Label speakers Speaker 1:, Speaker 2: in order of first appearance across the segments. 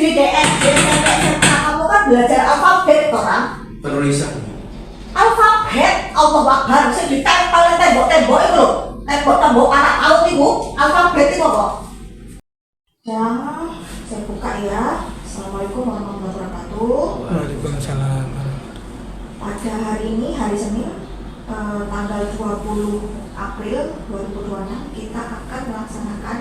Speaker 1: SD SMA kamu kan belajar alfabet orang.
Speaker 2: Penulisan.
Speaker 1: Alfabet Allah Akbar sing ditempel tembok-tembok itu lho. Tembok-tembok anak laut itu, alfabet itu kok. Ya, saya buka ya. Assalamualaikum warahmatullahi wabarakatuh.
Speaker 3: Waalaikumsalam.
Speaker 1: Pada hari ini, hari Senin, tanggal 20 April 2026, kita akan melaksanakan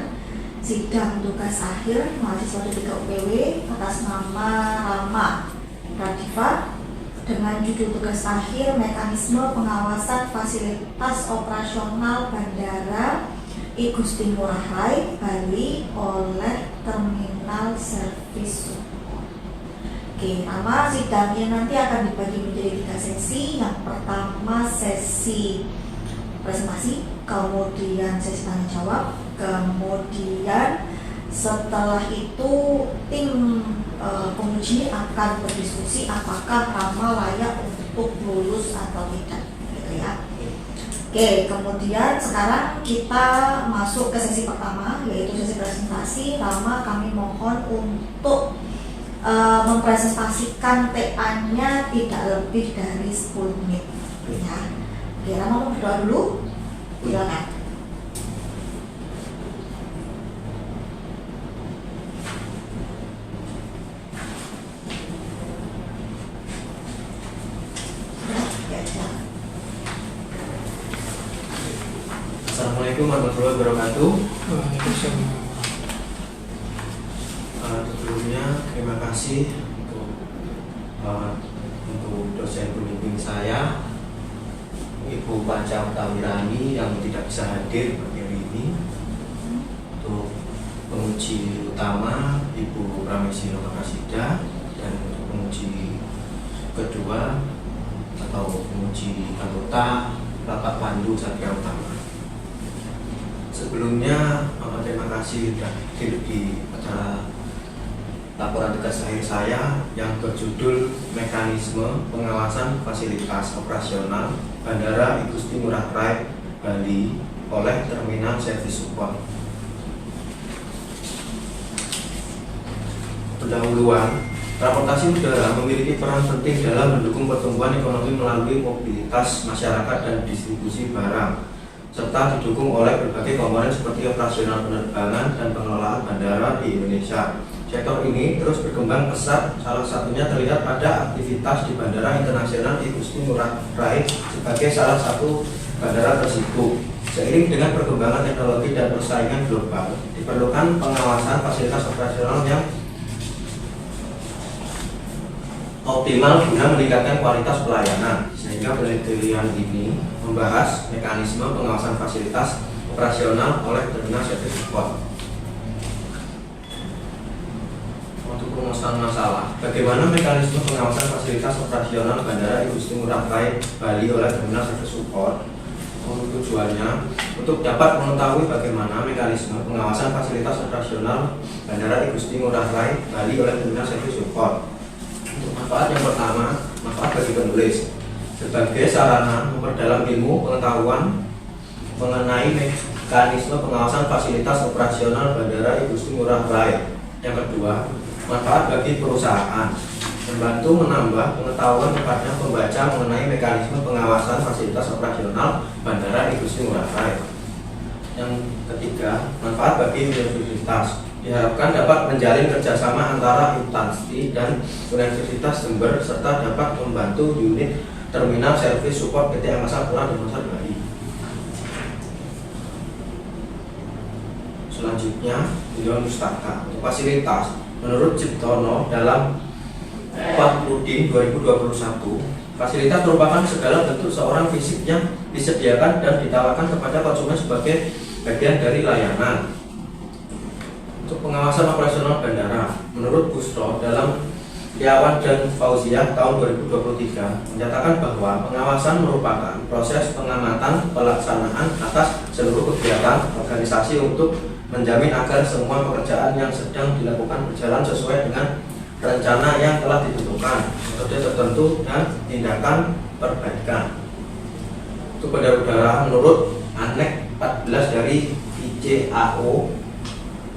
Speaker 1: sidang tugas akhir mahasiswa D3 UPW atas nama Rama Radifa dengan judul tugas akhir mekanisme pengawasan fasilitas operasional Bandara I Gusti Ngurah Rai Bali oleh Terminal Service Support. Oke, nama sidangnya nanti akan dibagi menjadi 3 sesi. Yang pertama sesi presentasi, kemudian sesi tanya jawab, kemudian setelah itu tim penguji akan berdiskusi apakah Rama layak untuk lulus atau tidak, gitu ya. Oke, kemudian sekarang kita masuk ke sesi pertama, yaitu sesi presentasi. Rama, kami mohon untuk mempresentasikan TA-nya tidak lebih dari 10 menit, ya. Oke, Rama mau berdoa dulu, silakan.
Speaker 2: Assalamualaikum warahmatullahi wabarakatuh.
Speaker 3: Waalaikumsalam.
Speaker 2: Sebelumnya terima kasih untuk dosen pembimbing saya, Ibu Panca Utawirani yang tidak bisa hadir pada hari ini. Untuk penguji utama Ibu Pramesi Lokasida, dan untuk penguji kedua atau penguji anggota Bapak Pandu Satya Utama. Sebelumnya terima kasih sudah hadir di acara laporan tugas akhir saya yang berjudul Mekanisme Pengawasan Fasilitas Operasional Bandara I Gusti Ngurah Rai Bali oleh Terminal Service Support. Pendahuluan, transportasi udara memiliki peran penting dalam mendukung pertumbuhan ekonomi melalui mobilitas masyarakat dan distribusi barang, serta didukung oleh berbagai komponen seperti operasional penerbangan dan pengelolaan bandara di Indonesia. Sektor ini terus berkembang pesat, salah satunya terlihat pada aktivitas di Bandara Internasional I Gusti Ngurah Rai sebagai salah satu bandara tersibuk. Seiring dengan perkembangan teknologi dan persaingan global, diperlukan pengawasan fasilitas operasional yang optimal guna meningkatkan kualitas pelayanan. Sehingga penelitian ini membahas mekanisme pengawasan fasilitas operasional oleh Terminal Service Support. Untuk perumusan masalah, bagaimana mekanisme pengawasan fasilitas operasional Bandara I Gusti Ngurah Rai Bali oleh Terminal Service Support? Untuk tujuannya, untuk dapat mengetahui bagaimana mekanisme pengawasan fasilitas operasional Bandara I Gusti Ngurah Rai Bali oleh Terminal Service Support. Untuk manfaat yang pertama, manfaat bagi penulis sebagai sarana memperdalam ilmu pengetahuan mengenai mekanisme pengawasan fasilitas operasional Bandara I Gusti Ngurah Rai. Yang kedua, manfaat bagi perusahaan, membantu menambah pengetahuan kepada pembaca mengenai mekanisme pengawasan fasilitas operasional Bandara I Gusti Ngurah Rai. Yang ketiga, manfaat bagi universitas, diharapkan dapat menjalin kerjasama antara instansi dan Universitas Jember serta dapat membantu unit Terminal Service Support PT Angkasa Pura dan Pasar Bali. Selanjutnya, Beliau Mustaka. Untuk fasilitas, menurut Ciptono dalam Fakrudin 2021, fasilitas merupakan segala bentuk seorang fisik yang disediakan dan ditawarkan kepada konsumen sebagai bagian dari layanan. Untuk pengawasan operasional bandara, menurut Busro dalam Setiawan dan Fauziah tahun 2023 menyatakan bahwa pengawasan merupakan proses pengamatan pelaksanaan atas seluruh kegiatan organisasi untuk menjamin agar semua pekerjaan yang sedang dilakukan berjalan sesuai dengan rencana yang telah ditentukan, metode tertentu, dan tindakan perbaikan. Untuk bandara udara, menurut Aneks 14 dari ICAO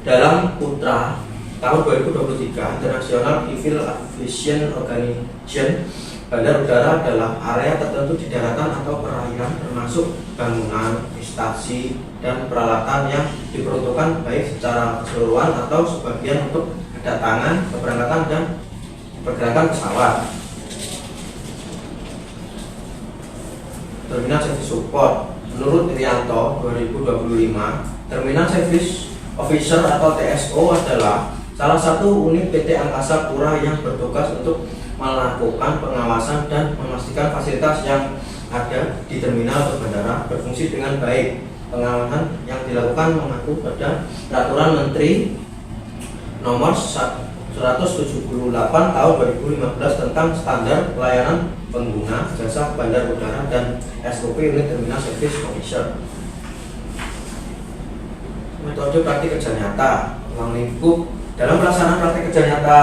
Speaker 2: dalam Putra tahun 2023, International Civil Aviation Organization, bandar udara adalah area tertentu di daratan atau perairan termasuk bangunan, instasi, dan peralatan yang diperuntukkan baik secara keseluruhan atau sebagian untuk kedatangan, keberangkatan, dan pergerakan pesawat. Terminal Service Support. Menurut Irianto 2025, Terminal Service Officer atau TSO adalah salah satu unit PT Angkasa Pura yang bertugas untuk melakukan pengawasan dan memastikan fasilitas yang ada di terminal atau bandara berfungsi dengan baik. Pengawasan yang dilakukan mengacu pada Peraturan Menteri Nomor 178 Tahun 2015 tentang Standar Pelayanan Pengguna Jasa Bandar Udara dan SOP Unit Terminal Service Officer. Metode praktik kerja nyata. Ruang lingkup dalam pelaksanaan praktik kerja nyata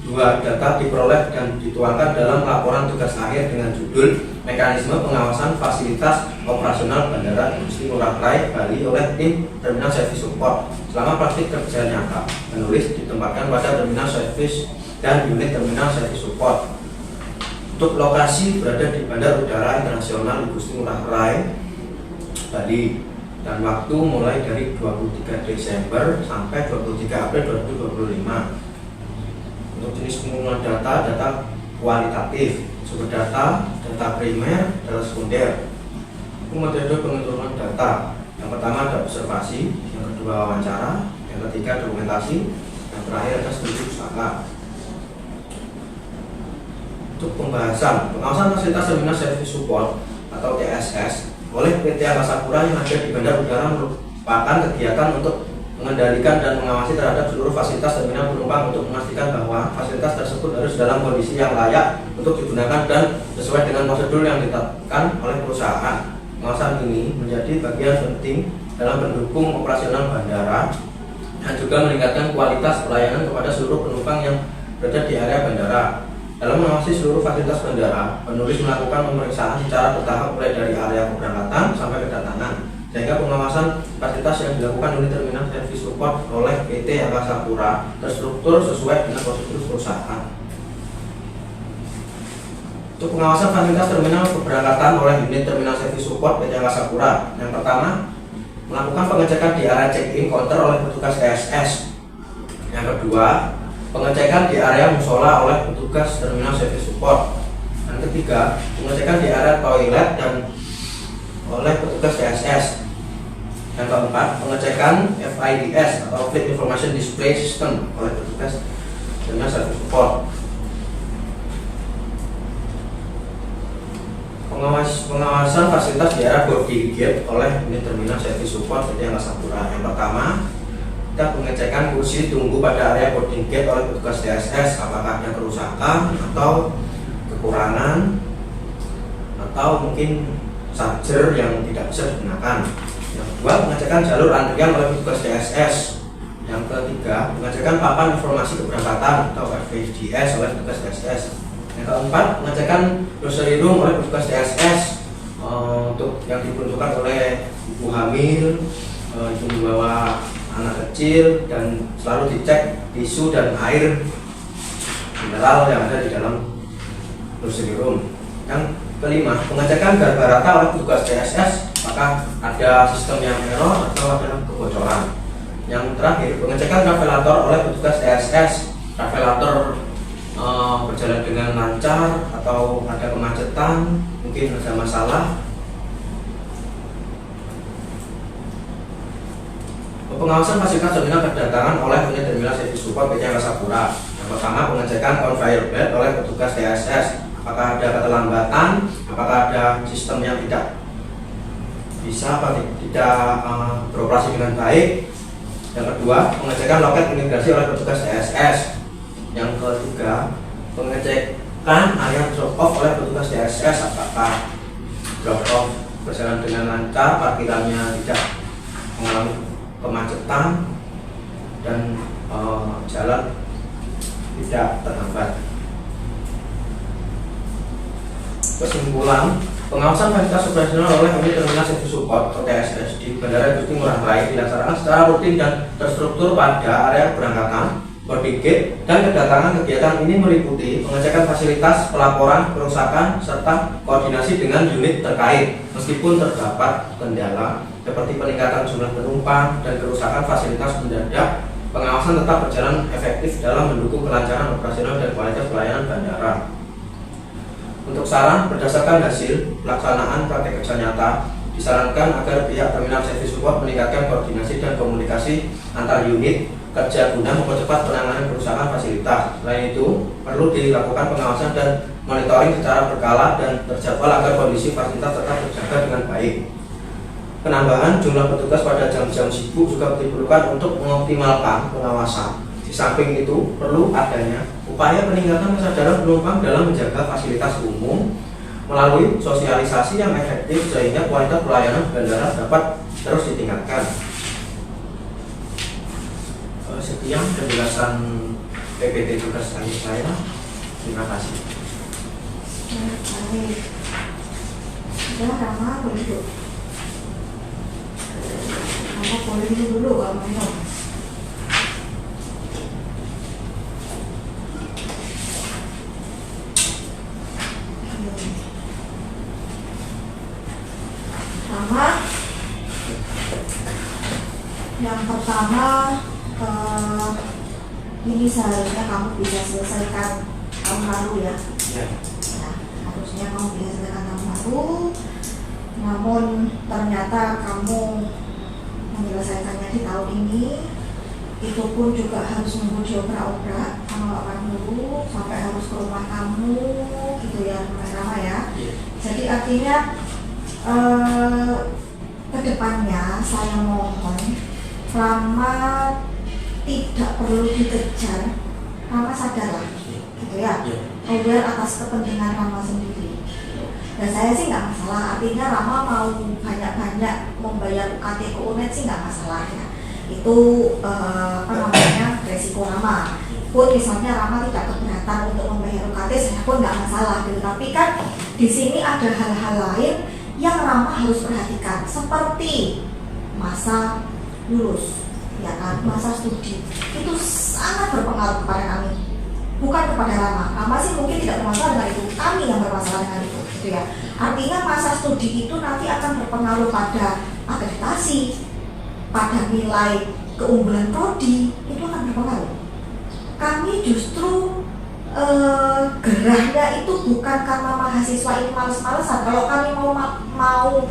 Speaker 2: 2. Data diperoleh dan dituangkan dalam laporan tugas akhir dengan judul Mekanisme Pengawasan Fasilitas Operasional Bandara Igusti Ngurah Rai Bali oleh tim Terminal Service Support. Selama praktik kerja nyata, penulis ditempatkan pada Terminal Service dan unit Terminal Service Support. Untuk lokasi berada di Bandar Udara Internasional Igusti Ngurah Rai Bali, dan waktu mulai dari 23 Desember sampai 23 April 2025. Untuk jenis pengumpulan data kualitatif, sumber data primer, data sekunder. Metode pengumpulan data. Yang pertama ada observasi, yang kedua wawancara, yang ketiga dokumentasi, yang terakhir ada studi pustaka. Untuk pembahasan, pengawasan fasilitas Terminal Service Support atau TSS oleh PT Angkasa Pura yang ada di Bandar Udara merupakan kegiatan untuk mengendalikan dan mengawasi terhadap seluruh fasilitas terminal penumpang untuk memastikan bahwa fasilitas tersebut harus dalam kondisi yang layak untuk digunakan dan sesuai dengan prosedur yang ditetapkan oleh perusahaan. Pengawasan ini menjadi bagian penting dalam mendukung operasional bandara dan juga meningkatkan kualitas pelayanan kepada seluruh penumpang yang berada di area bandara. Dalam mengawasi seluruh fasilitas bandara, penulis melakukan pemeriksaan secara bertahap mulai dari area keberangkatan sampai kedatangan, sehingga pengawasan fasilitas yang dilakukan unit Terminal Service Support oleh PT Angkasa Pura terstruktur sesuai dengan prosedur perusahaan. Untuk pengawasan fasilitas terminal keberangkatan oleh unit Terminal Service Support PT Angkasa Pura, yang pertama, melakukan pengecekan di area check-in counter oleh petugas TSS. Yang kedua, pengecekan di area musola oleh petugas Terminal Service Support. Yang ketiga, pengecekan di area toilet dan oleh petugas TSS. Yang keempat, pengecekan FIDS atau Fleet Information Display System oleh petugas Terminal Service Support. Pengawasan fasilitas di area boarding gate oleh unit Terminal Service Support PT Angkasa Pura. Yang pertama, kita pengecekan kursi tunggu pada area boarding gate oleh petugas TSS, apakah ada kerusakan atau kekurangan atau mungkin charger yang tidak bisa digunakan. Yang kedua, pengecekan jalur antrian oleh petugas TSS. Yang ketiga, pengecekan papan informasi keberangkatan atau FIDS oleh petugas TSS. Yang keempat, pengecekan grocery room oleh petugas TSS untuk yang diperuntukkan oleh ibu hamil, ibu membawa anak kecil, dan selalu dicek tisu dan air mineral yang ada di dalam grocery room. Yang kelima, pengecekan garba rata oleh petugas TSS, apakah ada sistem yang error atau ada kebocoran. Yang terakhir, pengecekan travelator oleh petugas TSS, travelator berjalan dengan lancar atau ada kemacetan, mungkin ada masalah. Pengawasan fasilitas terminal kedatangan oleh unit Terminal Service Support PT Angkasa Pura. Yang pertama, pengecekan conveyor belt oleh petugas TSS, apakah ada keterlambatan, apakah ada sistem yang tidak bisa atau tidak beroperasi dengan baik. Yang kedua, pengecekan loket imigrasi oleh petugas TSS. Yang ketiga, pengecekan area drop off oleh petugas TSS, apakah drop off berjalan dengan lancar, parkirannya tidak mengalami kemacetan, dan jalan tidak terhambat. Kesimpulan, pengawasan fasilitas operasional oleh unit Terminal Service Support atau TSS di Bandara Igusti Ngurah Rai dilaksanakan secara rutin dan terstruktur pada area keberangkatan, Koordinat dan kedatangan kegiatan ini meliputi pengecekan fasilitas, pelaporan, kerusakan, serta koordinasi dengan unit terkait. Meskipun terdapat kendala seperti peningkatan jumlah penumpang dan kerusakan fasilitas mendadak, pengawasan tetap berjalan efektif dalam mendukung kelancaran operasional dan kualitas pelayanan bandara. Untuk saran, berdasarkan hasil pelaksanaan praktek kerja nyata, disarankan agar pihak terminal service support meningkatkan koordinasi dan komunikasi antar unit kerja guna mempercepat penanganan kerusakan fasilitas. Selain itu, perlu dilakukan pengawasan dan monitoring secara berkala dan terjadwal agar kondisi fasilitas tetap terjaga dengan baik. Penambahan jumlah petugas pada jam-jam sibuk juga diperlukan untuk mengoptimalkan pengawasan. Di samping itu, perlu adanya upaya peningkatan kesadaran penumpang dalam menjaga fasilitas umum melalui sosialisasi yang efektif sehingga kualitas pelayanan bandara dapat terus ditingkatkan. Sekian penjelasan PPT tugas dari saya. Terima kasih.
Speaker 1: Baik. Sudah Rama boleh duduk. Rama boleh duduk dulu kalau mau minum. Rama, yang pertama ini seharusnya kamu bisa selesaikan tahun lalu ya. Nah, harusnya kamu bisa selesaikan tahun lalu. Namun ternyata kamu menyelesaikannya di tahun ini. Itu pun juga harus nunggu diobrak-obrak sama Pak dulu sampai harus ke rumah kamu gitu ya, Rama ya. Jadi artinya kedepannya saya mohon Rama tidak perlu dikejar, Rama sadarlah, gitu ya, aware atas kepentingan Rama sendiri. Dan saya sih nggak masalah, artinya Rama mau banyak-banyak membayar UKT ke UNED sih nggak masalah ya. Itu resiko Rama. Pun misalnya Rama tidak keberatan untuk membayar UKT, saya pun nggak masalah. Gitu. Tapi kan di sini ada hal-hal lain yang Rama harus perhatikan, seperti masa lulus. Ya kan, masa studi itu sangat berpengaruh kepada kami, bukan kepada Rama. Rama sih mungkin tidak bermasalah dengan itu, kami yang bermasalah dengan itu, gitu ya. Artinya masa studi itu nanti akan berpengaruh pada akreditasi, pada nilai keunggulan prodi, itu akan berpengaruh. Kami justru gerahnya itu bukan karena mahasiswa ini males-malesan. Kalau kami mau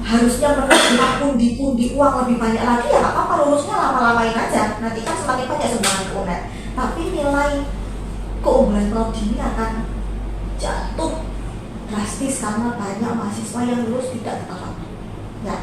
Speaker 1: harusnya menerima pundi-pundi uang lebih banyak lagi, ya nggak apa-apa, lulusnya lama-lamain aja, nanti kan semakin banyak sumbangan ke UNED. Tapi nilai keunggulan prodi ini akan jatuh drastis karena banyak mahasiswa yang lulus tidak tepat waktu. Ya,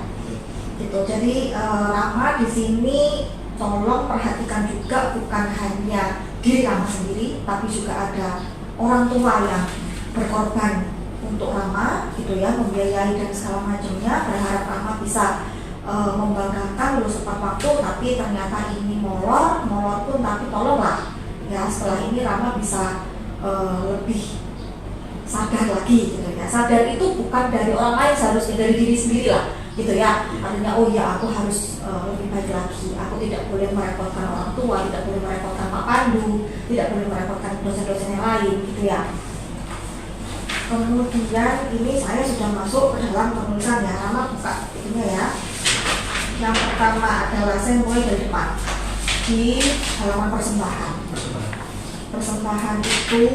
Speaker 1: gitu. Jadi Rama di sini tolong perhatikan juga bukan hanya diri Rama sendiri, tapi juga ada orang tua yang berkorban untuk Rama, gitu ya, membiayai dan segala macamnya. Berharap Rama bisa membanggakan lulus tepat waktu, tapi ternyata ini molor pun, tapi tolonglah ya setelah ini Rama bisa lebih sadar lagi, gitu ya. Sadar itu bukan dari orang lain, seharusnya dari diri sendiri lah, gitu ya. Artinya oh ya, aku harus lebih baik lagi, aku tidak boleh merepotkan orang tua, tidak boleh merepotkan Pak Pandu, tidak boleh merepotkan dosen-dosen yang lain, gitu ya. Kemudian ini saya sudah masuk ke dalam penulisan ya, Rama buka itunya ya. Yang pertama adalah saya mulai dari depan di halaman persembahan. Persembahan itu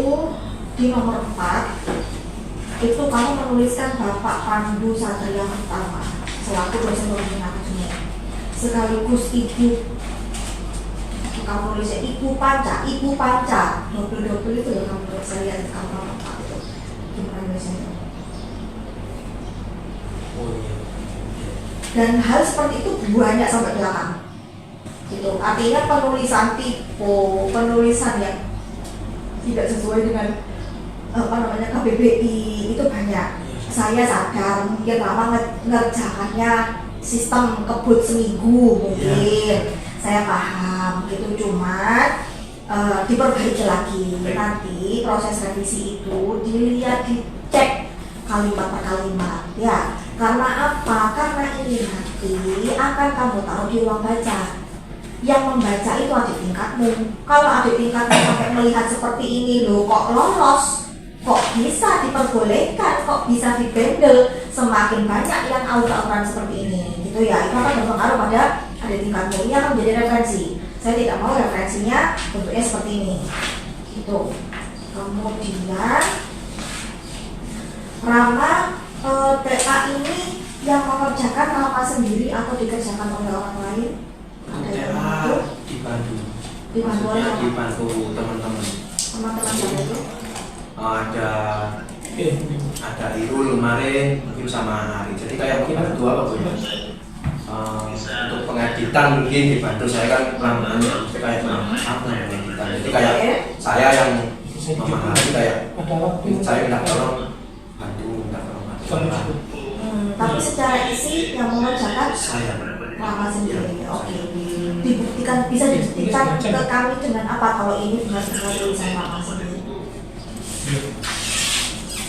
Speaker 1: di nomor 4 itu kamu menuliskan Bapak Pandu Satria Utama selaku dosen pembina akademik, sekaligus Ibu, kamu tulisnya Ibu Panca, double itu ya kamu tulis, saya lihat kamu nomor 4 itu gimana tulisannya. Dan hal seperti itu banyak sampai belakang gitu. Artinya penulisan tipe, penulisan yang tidak sesuai dengan KBBI itu banyak. Saya sadar mungkin Rama ngerjakannya sistem kebut seminggu mungkin, saya paham gitu, cuma diperbaiki lagi nanti proses revisi itu dilihat, dicek kalimat per kalimat ya. Karena apa? Karena ini nanti akan kamu taruh di ruang baca yang membaca itu adik tingkatmu. Kalau adik tingkatmu sampai melihat seperti ini, loh kok lolos, kok bisa diperbolehkan, kok bisa dibandel, semakin banyak yang auto-autoran seperti ini, gitu ya. Itu akan berpengaruh pada adik tingkatmu. Ini akan menjadi referensi. Saya tidak mau referensinya bentuknya seperti ini, gitu. Kemudian Rama TA ini yang mengerjakan Rama sendiri atau dikerjakan oleh orang lain?
Speaker 2: TA dibantu.
Speaker 1: Dibantu oleh
Speaker 2: Maksudnya dibantu teman-teman.
Speaker 1: teman-teman saya itu.
Speaker 2: Ada Irul kemarin mungkin sama Ari. Jadi kayak mungkin ada dua apa Bu ya? Untuk pengeditan mungkin dibantu saya kan pelan-pelan kayak apa ya pengeditan. Jadi kayak saya yang memahami kayak saya minta tolong bantu.
Speaker 1: Tapi secara isi yang mengerjakan
Speaker 2: Saya
Speaker 1: Rama sendiri. Oke. Dibuktikan, bisa dibuktikan ke kami dengan apa kalau ini benar-benar tulisan Rama sendiri?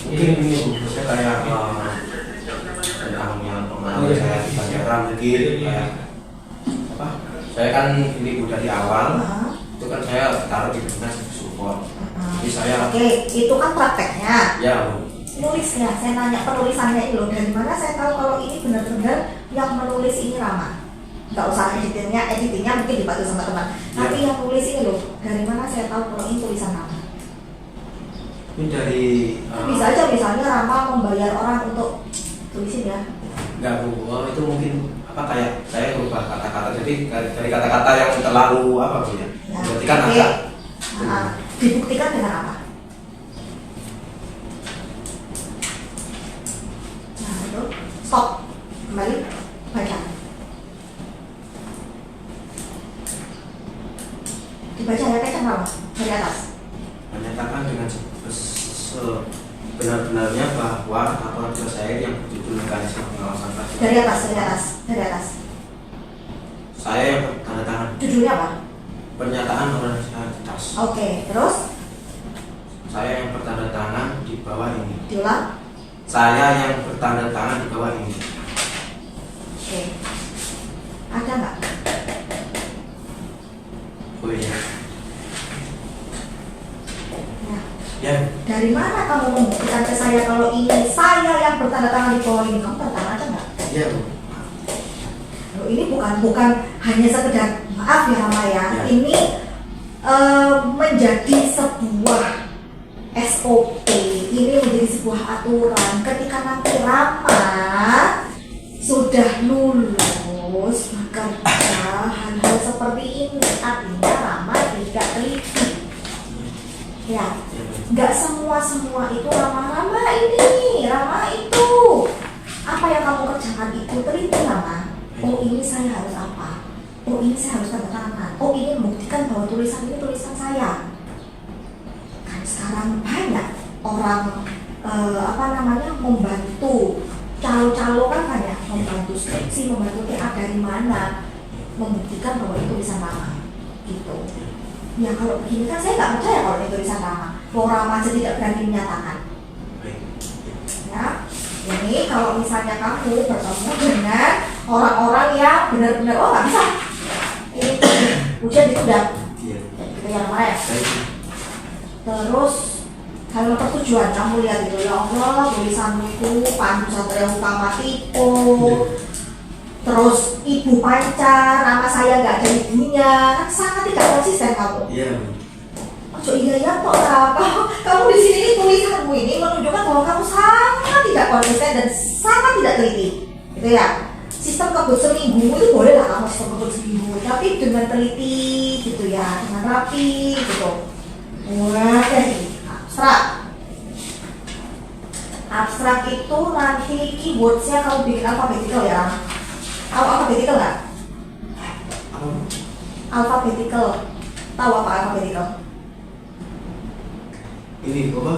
Speaker 2: mungkin ini Bu, saya kayak tentang yang pengalaman saya di Banjarang mungkin kayak apa? Saya kan ini udah di awal, itu kan saya taruh di dinas support. Jadi saya
Speaker 1: Oke, itu kan prakteknya.
Speaker 2: ya Bu.
Speaker 1: Nulisnya, saya nanya penulisannya ini loh, dari mana saya tahu kalau ini benar-benar yang menulis ini Rama? Nggak usah editingnya mungkin dibantu sama teman. Tapi yang nulis ini loh, dari mana saya tahu kalau ini tulisan Rama?
Speaker 2: Ini dari
Speaker 1: Bisa aja misalnya Rama membayar orang untuk tulisin ya.
Speaker 2: enggak Bu, itu mungkin apa kayak saya berubah kata-kata, jadi dari kata-kata yang terlalu apa Bu ya? Berarti kan
Speaker 1: oke.
Speaker 2: ada.
Speaker 1: Dibuktikan dengan apa? Nah itu, stop, kembali, baca. Dibaca ya kayak apa? Dari atas.
Speaker 2: Menyatakan dengan sebenar-benarnya bahwa apabila saya yang berjudul mekanisme pengawasan pasien,
Speaker 1: Dari atas, dari atas, dari atas.
Speaker 2: saya yang bertanda tangan
Speaker 1: Judulnya apa?
Speaker 2: pernyataan organisasitas.
Speaker 1: Oke, terus
Speaker 2: Saya yang bertanda tangan di bawah ini.
Speaker 1: diulang.
Speaker 2: Saya yang bertanda tangan di bawah ini.
Speaker 1: Oke. Ada nggak?
Speaker 2: Oh iya.
Speaker 1: Nah,
Speaker 2: Ya.
Speaker 1: dari mana kamu membuktikan ke saya kalau ini saya yang bertanda tangan di bawah ini? Kamu tanda tangan aja nggak?
Speaker 2: Iya Bu.
Speaker 1: Loh, ini bukan hanya sekedar maaf ya Rama ya.
Speaker 2: Ya.
Speaker 1: Ini menjadi sebuah SOP, ini menjadi sebuah aturan. Ketika nanti Rama sudah lulus bekerja hal seperti ini, artinya Rama tidak teliti. Ya, nggak semua itu Rama ini, Rama itu. Apa yang kamu kerjakan itu teliti Rama. Oh ini saya harus apa? Oh ini saya harus tanda tangan. Oh ini membuktikan bahwa tulisan ini tulisan saya. Kan sekarang banyak orang membantu calo-calo kan banyak, membantu skripsi, membantu TA dari mana, membuktikan bahwa itu tulisan Rama, gitu. Ya kalau begini kan saya nggak percaya kalau itu tulisan Rama. Rama aja tidak berani menyatakan. Ya, ini kalau misalnya kamu bertemu dengan orang-orang yang benar-benar oh nggak bisa, ini ujian itu udah, gitu ya Rama ya. Terus hal pertujuan kamu lihat itu, ya Allah tulisanmu itu Pandu Satria Utama Tipo, terus Ibu Panca, nama saya nggak ada ibunya, kan sangat tidak konsisten kamu.
Speaker 2: Iya.
Speaker 1: Oh iya ya kok kamu di sini tulisanmu ini menunjukkan bahwa kamu sangat tidak konsisten dan sangat tidak teliti, gitu ya. Sistem kebut seminggu itu boleh lah kamu sistem kebut seminggu, tapi dengan teliti, gitu ya, dengan rapi, gitu. Wah, jadi abstrak itu nanti keywordsnya kamu bikin alfabetikal ya. Tahu alfabetikal nggak? Alfabetikal, tahu apa alfabetikal?
Speaker 2: Ini apa?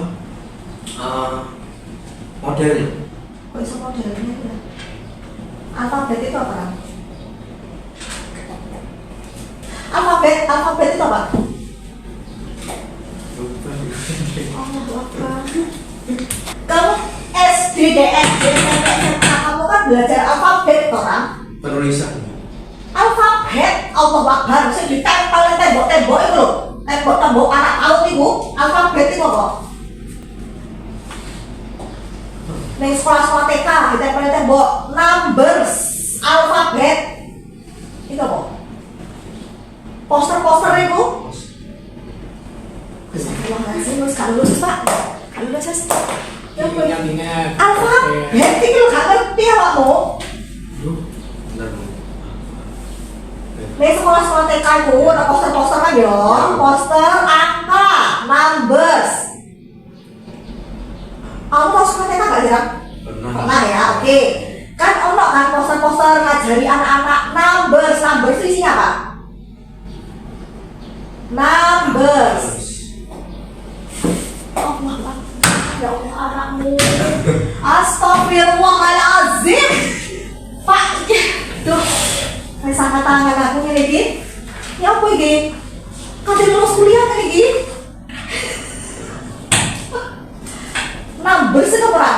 Speaker 2: Modelnya.
Speaker 1: Kok bisa modelnya ya? Alfabet itu apa kan? Alfabet itu apa? Oh, apa? Kamu SD, DSD, SMP, SMA, kamu kan belajar alfabet orang.
Speaker 2: Penulisan.
Speaker 1: Alfabet Allah Akbar sing ditempel nang tembok-tembok iku lho. Tembok-tembok anak paut iku alfabet iku kok. Ning sekolah-sekolah TK ditempel nang tembok numbers alfabet. Itu apa? Poster-poster itu? Astagfirullahaladzim, gak lulus Pak. Gak lulus Mas. Ya apa? Alfabet itu gak ngerti awakmu.
Speaker 2: Bener.
Speaker 1: Nih sekolah-sekolah TK itu ada poster-poster kan ya? Poster, angka, numbers. Kamu tahu sekolah TK gak Jiram? Pernah ya, oke. Kan ono kan poster-poster ngajari anak-anak numbers. Numbers itu isinya apa? Numbers. Allah Akbar. Ya Allah anakmu. Astagfirullahaladzim. Pak, tuh. Saya sangat tangan aku ini lagi. Ya apa ini? Kadang lulus kuliah kan lagi? Numbers itu apa?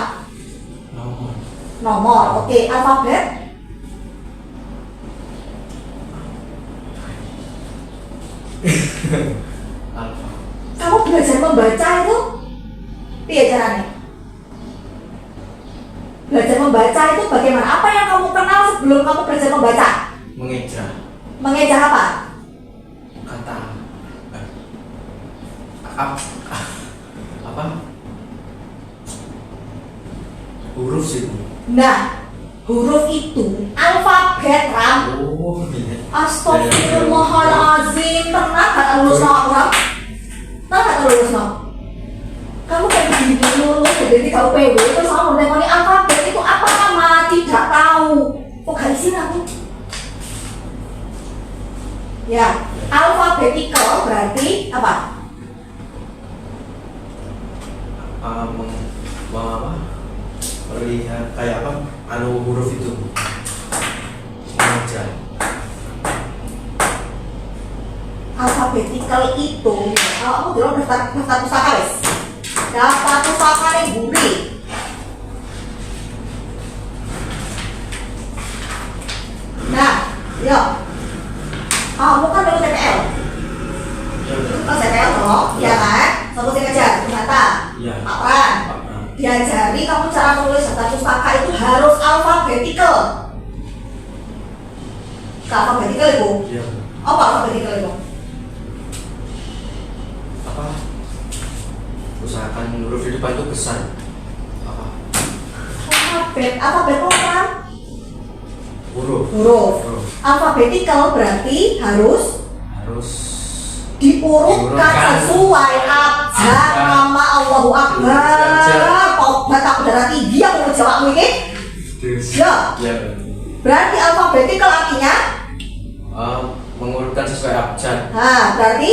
Speaker 1: Nomor. Oke, alfabet. Kamu belajar membaca itu piye caranya? Belajar membaca itu bagaimana? Apa yang kamu kenal sebelum kamu belajar membaca?
Speaker 2: Mengeja.
Speaker 1: Mengeja apa?
Speaker 2: Kata. Apa? Huruf sih.
Speaker 1: Nah, huruf itu alfabet Ram.
Speaker 2: Oh, iya.
Speaker 1: Astagfirullahaladzim. Tenang gak lulus no orang? Tenang gak lulus no? Kamu kayak begini lulus jadi kau PW terus kamu menengoni alfabet itu apa nama? Tidak tahu. Kok gak izin aku? Ya, alfabetical berarti apa?
Speaker 2: Apa? Melihat kayak apa? Anu huruf itu. Mengeja.
Speaker 1: Alfabetical itu, kamu dulu daftar pustaka wes. Daftar pustaka nih Buri. Nah, yuk. Kamu kan dulu TPL. Kalau TPL toh, ya kan? Satu sih aja, ternyata.
Speaker 2: Iya.
Speaker 1: Pak Pran. Diajari kamu cara menulis daftar pustaka itu harus alfabetical. Alfabetical itu?
Speaker 2: Iya.
Speaker 1: Apa alfabetical itu?
Speaker 2: Apa? Usahakan huruf di depan itu besar. Apa?
Speaker 1: Alfabet apa?
Speaker 2: Huruf.
Speaker 1: Alfabetical berarti harus diurutkan sesuai abjad nama Allahu Akbar. Tobat aku darah tinggi aku mau jawabmu ini. Ya. Berarti alfabetical artinya
Speaker 2: mengurutkan sesuai abjad.
Speaker 1: Nah, berarti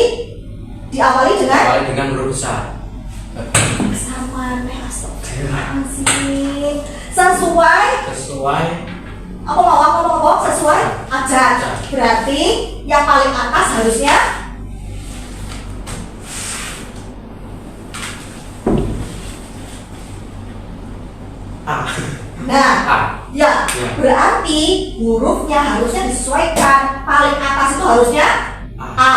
Speaker 1: diawali dengan
Speaker 2: huruf besar.
Speaker 1: sama astagfirullahaladzim. Sesuai apa sesuai abjad. Berarti yang paling atas harusnya
Speaker 2: A.
Speaker 1: Nah,
Speaker 2: A.
Speaker 1: ya, berarti hurufnya harusnya disesuaikan. Paling atas itu harusnya A,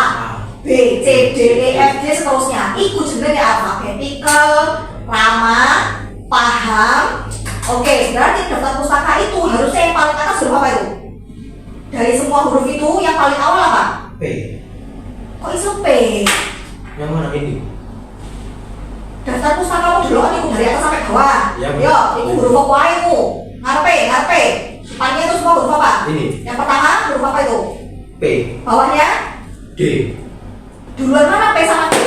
Speaker 1: B, C, D, E, F, G seterusnya. Itu sebenarnya alfabetical, ramah, paham. Oke, berarti daftar pustaka itu harusnya yang paling atas huruf apa itu? Dari semua huruf itu yang paling awal apa?
Speaker 2: P.
Speaker 1: Kok iso P?
Speaker 2: Yang mana ini?
Speaker 1: Daftar pustaka kamu dulu kan itu dari atas sampai bawah.
Speaker 2: Ya,
Speaker 1: Yo, itu huruf apa wae itu? Ngarepe. Depannya itu semua huruf apa?
Speaker 2: Ini.
Speaker 1: Yang pertama huruf apa itu?
Speaker 2: P.
Speaker 1: Bawahnya?
Speaker 2: D.
Speaker 1: Duluan mana P sama D?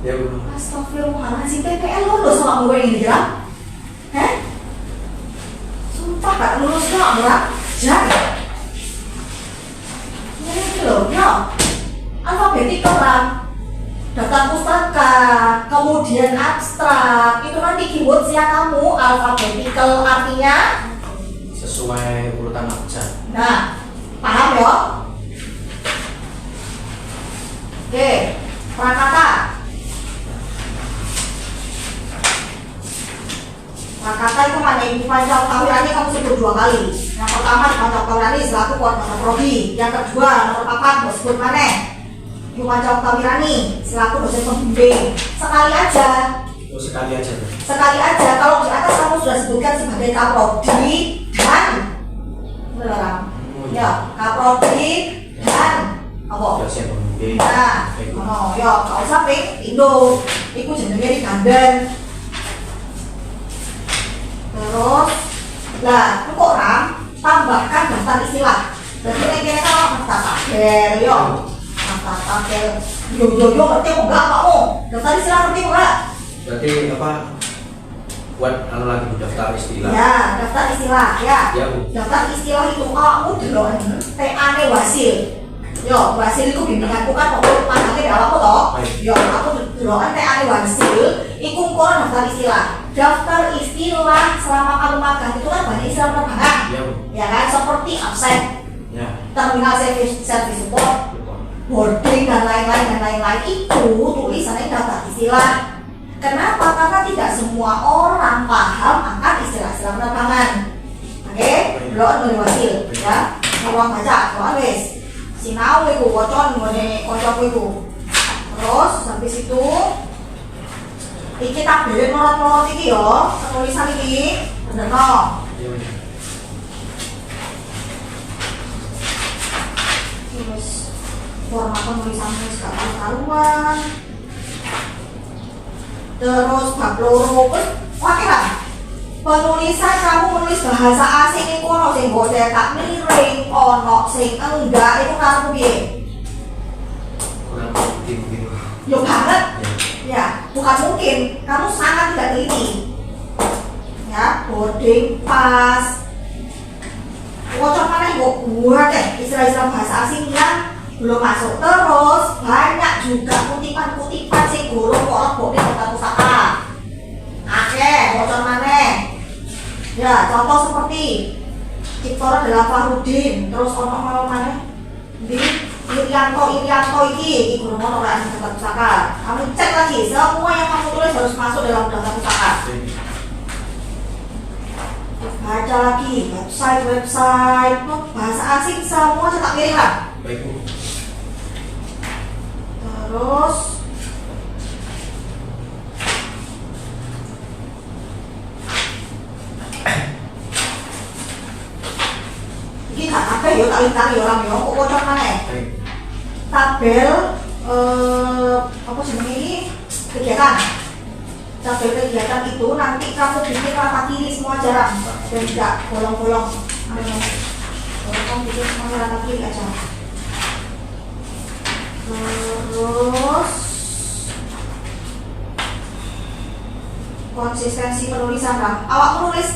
Speaker 2: Ya belum.
Speaker 1: Astagfirullahaladzim, TPL lulus sama gue ini jelas? Hah? Sumpah gak lulus gak murah? Jangan. Ini loh, ya. Alfabetical lah. Daftar pustaka, kemudian abstrak, itu nanti keywordnya kamu alfabetical artinya
Speaker 2: Sesuai urutan abjad.
Speaker 1: nah, paham ya? Oke, prakata. Prakata itu hanya ini panjang tahulannya kamu sebut 2 kali. Yang pertama Panca Wirani selaku koordinator prodi. Yang kedua nomor 4 bos sebut mana? Ibu Panca Wirani selaku dosen pembimbing. Sekali aja.
Speaker 2: Oh, sekali aja.
Speaker 1: Sekali aja. Kalau di atas kamu sudah sebutkan sebagai kaprodi dan melarang. Ya, kaprodi dan apa?
Speaker 2: Dosen pembimbing.
Speaker 1: Nah, oh, ya, kalau sampai Indo, itu jenenge digandeng. Terus, lah, kok orang tambahkan daftar istilah. Jadi ini kan daftar tabel, yo, daftar tabel. Yo, ngerti kok enggak kamu? Daftar istilah ngerti kok enggak?
Speaker 2: Berarti apa? Buat anu lagi daftar istilah.
Speaker 1: Ya, daftar istilah, ya.
Speaker 2: Ya, Bu.
Speaker 1: Daftar istilah itu kamu delok TA-ne Wasil. Yo, Wasil itu bimbinganku kan kok pandange di awakmu toh. Yo, aku delok TA-ne Wasil, iku kono daftar istilah. Daftar istilah selama kamu magang itu kan banyak istilah penerbangan.
Speaker 2: Ya, Bu.
Speaker 1: Ya kan, seperti absen,
Speaker 2: Ya.
Speaker 1: terminal service support, boarding dan lain-lain itu tulisannya daftar istilah. Kenapa? Karena tidak semua orang paham akan istilah-istilah penerbangan. Oke, belum dari Wasil, ya. Ruang baca, ruang wis. Sinau iku wocon ngene kancaku iku. Terus habis itu iki tabel melot-melot iki yo, penulisan iki bener no. Terus format penulisannya segala karuan. Terus bab loro oke lah. Penulisan kamu menulis bahasa asing itu ono sing mbok cetak miring, ono sing enggak itu karepmu piye?
Speaker 2: Kurang mungkin.
Speaker 1: Yo banget. Ya, bukan mungkin. Kamu sangat tidak teliti. Ya, boarding pass. Wocok mana kok buat deh istilah-istilah bahasa asing yang belum masuk. Terus banyak juga kutipan-kutipan sing gurung kok lebokne daftar pustaka. Oke, wocok mana? Ya, contoh seperti Ciptora adalah Fahrudin, terus ono mana? Di Irianto iki gurung ono ora daftar pustaka. Kamu cek lagi, semua yang kamu tulis harus masuk dalam daftar pustaka. Baca lagi website bahasa asing semua cetak miring lah.
Speaker 2: Baik, Bu.
Speaker 1: Terus ini gak kabeh yo tak lintang yo orang yo kok kocok maneh.
Speaker 2: Baik.
Speaker 1: Tabel apa jenenge ini kegiatan. Tabel kegiatan itu nanti kamu bikin rata kiri semua jarak dan tidak bolong-bolong. Kamu bikin semuanya rata kiri aja. Terus konsistensi penulisan lah. Awak menulis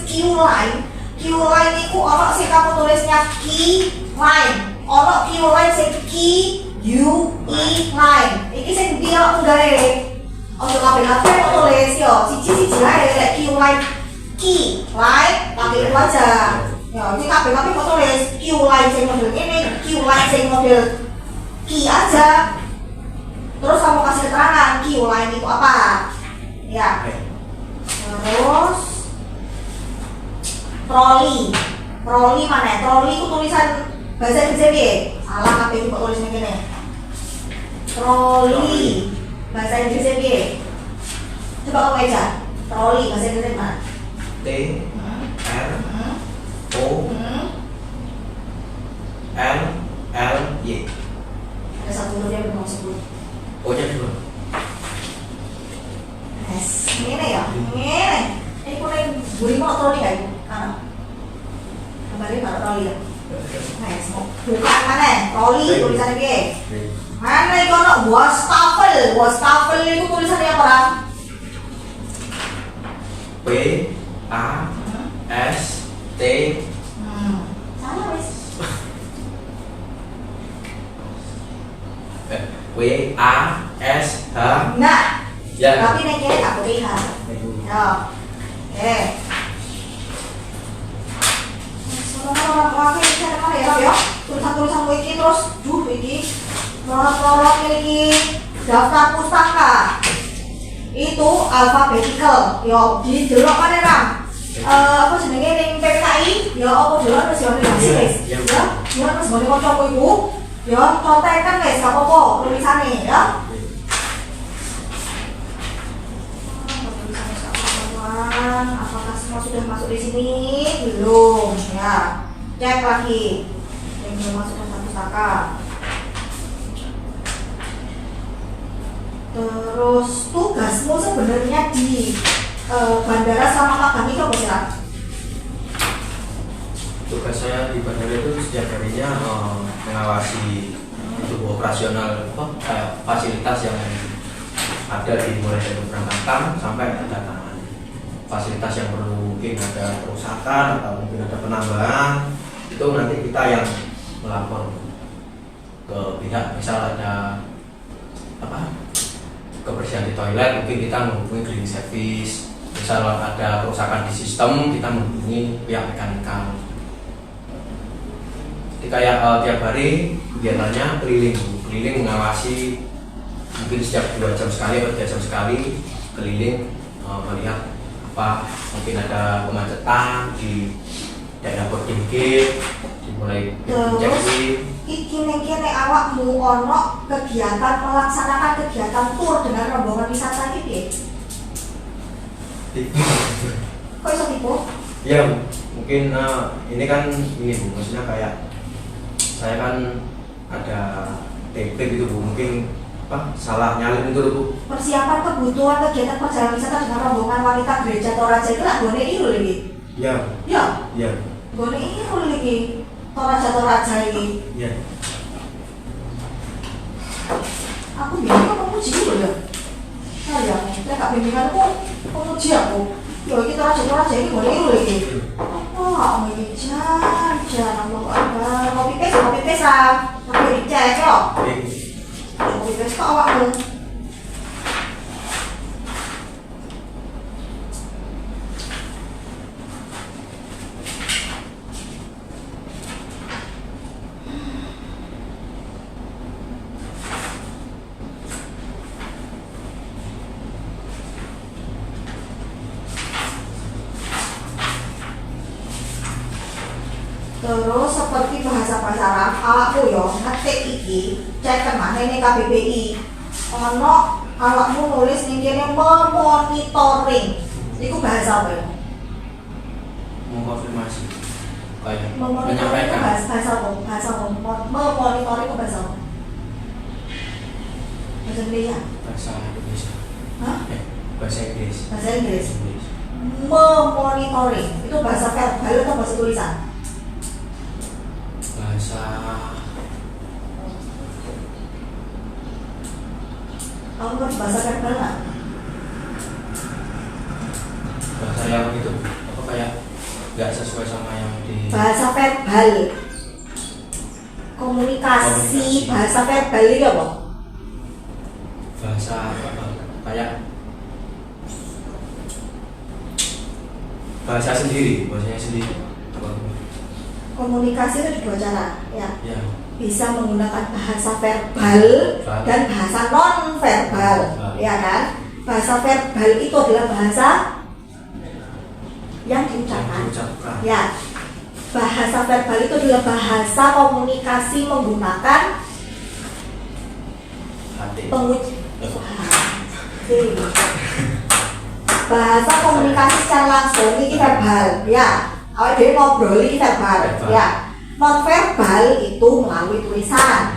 Speaker 1: Q-line itu ono sing kamu tulisnya key line, ono Q-line sing key UE line. Iki sing dia unggale. Ojo kabeh-kabeh kok tulis yo, siji-siji ae lek Q-line key line pakai itu aja. Ya, iki kabeh-kabeh kok tulis Q-line sing model ini, Q-line sing model key aja. Terus kamu kasih keterangan Q-line itu apa? Ya. Terus troli mana? Troli itu tulisan bahasa Inggris piye? Salah kabeh iki kok tulisnya kene. Troli bahasa Inggris piye? Coba kamu baca. Troli bahasa Inggris mana?
Speaker 2: T R O L L Y.
Speaker 1: Ada satu huruf yang belum disebut.
Speaker 2: O-nya dua.
Speaker 1: Yes, ini ya. Ini. Ini kuning buri mau troli gak ibu? Karena kembali baru troli ya. Nice. Bukan mana? Troli tulisannya piye? Mana itu ono wastafel itu tulisannya apa orang?
Speaker 2: P A S T.
Speaker 1: Salah wis.
Speaker 2: W A S H.
Speaker 1: Enggak.
Speaker 2: Ya.
Speaker 1: Tapi nek kene gak boleh ha. Ya. Oke. Orang-orang iki cara mana ya? Tulisan-tulisan iki terus iki lorot-lorot iki daftar pustaka. Itu alfabetikal. Yo, didelok mana, Ram? apa jenenge ning PPKI ya apa dolan wis yo wis wis.
Speaker 2: Iya.
Speaker 1: Ya, yo wis ngene kancaku iku. Ya contekan wis gak apa-apa tulisane ya. Apakah semua sudah masuk di sini? Belum ya. Cek lagi. Yang belum masuk daftar pustaka. Terus tugasmu sebenarnya di bandara sama magang itu apa sih?
Speaker 2: Tugas saya di bandara itu setiap harinya mengawasi untuk operasional fasilitas yang ada di mulai dari keberangkatan sampai kedatangan. Fasilitas yang perlu mungkin ada kerusakan atau mungkin ada penambahan itu nanti kita yang melapor ke pihak, misal ada kebersihan di toilet mungkin kita menghubungi cleaning service, misal ada kerusakan di sistem kita menghubungi pihak mekanikal. Jadi kayak tiap hari kegiatannya keliling mengawasi mungkin setiap 2 jam sekali atau 3 jam sekali keliling melihat apa mungkin ada kemacetan di daerah boarding gate dimulai check-in.
Speaker 1: Iki ning kene awakmu ono kegiatan melaksanakan kegiatan tur dengan rombongan wisata iki. Kok iso tipu?
Speaker 2: Ya mungkin ini kan ini Bu, maksudnya kayak saya kan ada TP gitu Bu, mungkin salah nyalin itu Bu.
Speaker 1: Persiapan kebutuhan kegiatan perjalanan wisata dengan rombongan wanita gereja Toraja itu lah gone iki lho iki.
Speaker 2: Ya.
Speaker 1: Ya.
Speaker 2: Ya.
Speaker 1: Gone iki lho iki. Toraja iki.
Speaker 2: Ya.
Speaker 1: Aku bingung kok memuji lho ya. Nah ya, nek gak bimbinganku memuji aku. Yo iki Toraja iki gone iki lho iki. Apa iki jan Allah Akbar. Kopi pes tapi dicek kok. Kopi pes kok awakmu. Terus seperti bahasa-bahasa Arab, awakmu yo ngetik iki, cek kemana ini KBBI. Ono awakmu nulis ning kene memonitoring. Iku bahasa apa ya?
Speaker 2: Mengkonfirmasi. Kayak
Speaker 1: Memonitoring itu
Speaker 2: menyampaikan.
Speaker 1: bahasa apa? Bahasa apa? Memonitoring itu bahasa apa? Bahasa Indonesia?
Speaker 2: Bahasa Indonesia.
Speaker 1: Hah?
Speaker 2: Bahasa Inggris.
Speaker 1: Bahasa Inggris? Memonitoring itu bahasa verbal atau bahasa tulisan?
Speaker 2: Bahasa
Speaker 1: Kamu ngerti bahasa verbal nggak?
Speaker 2: bahasa yang itu apa kayak nggak sesuai sama yang di
Speaker 1: Bahasa verbal, komunikasi. Bahasa verbal itu apa?
Speaker 2: bahasa apa kayak bahasanya sendiri apa?
Speaker 1: Komunikasi itu dua cara, ya.
Speaker 2: Ya.
Speaker 1: Bisa menggunakan bahasa verbal dan bahasa non verbal, ya kan? Bahasa verbal itu adalah bahasa yang diucapkan. Ya, bahasa verbal itu adalah bahasa komunikasi menggunakan bahasa komunikasi secara langsung ini verbal, ya. Awal dia ngobrol ini verbal, ya. Non verbal itu melalui tulisan,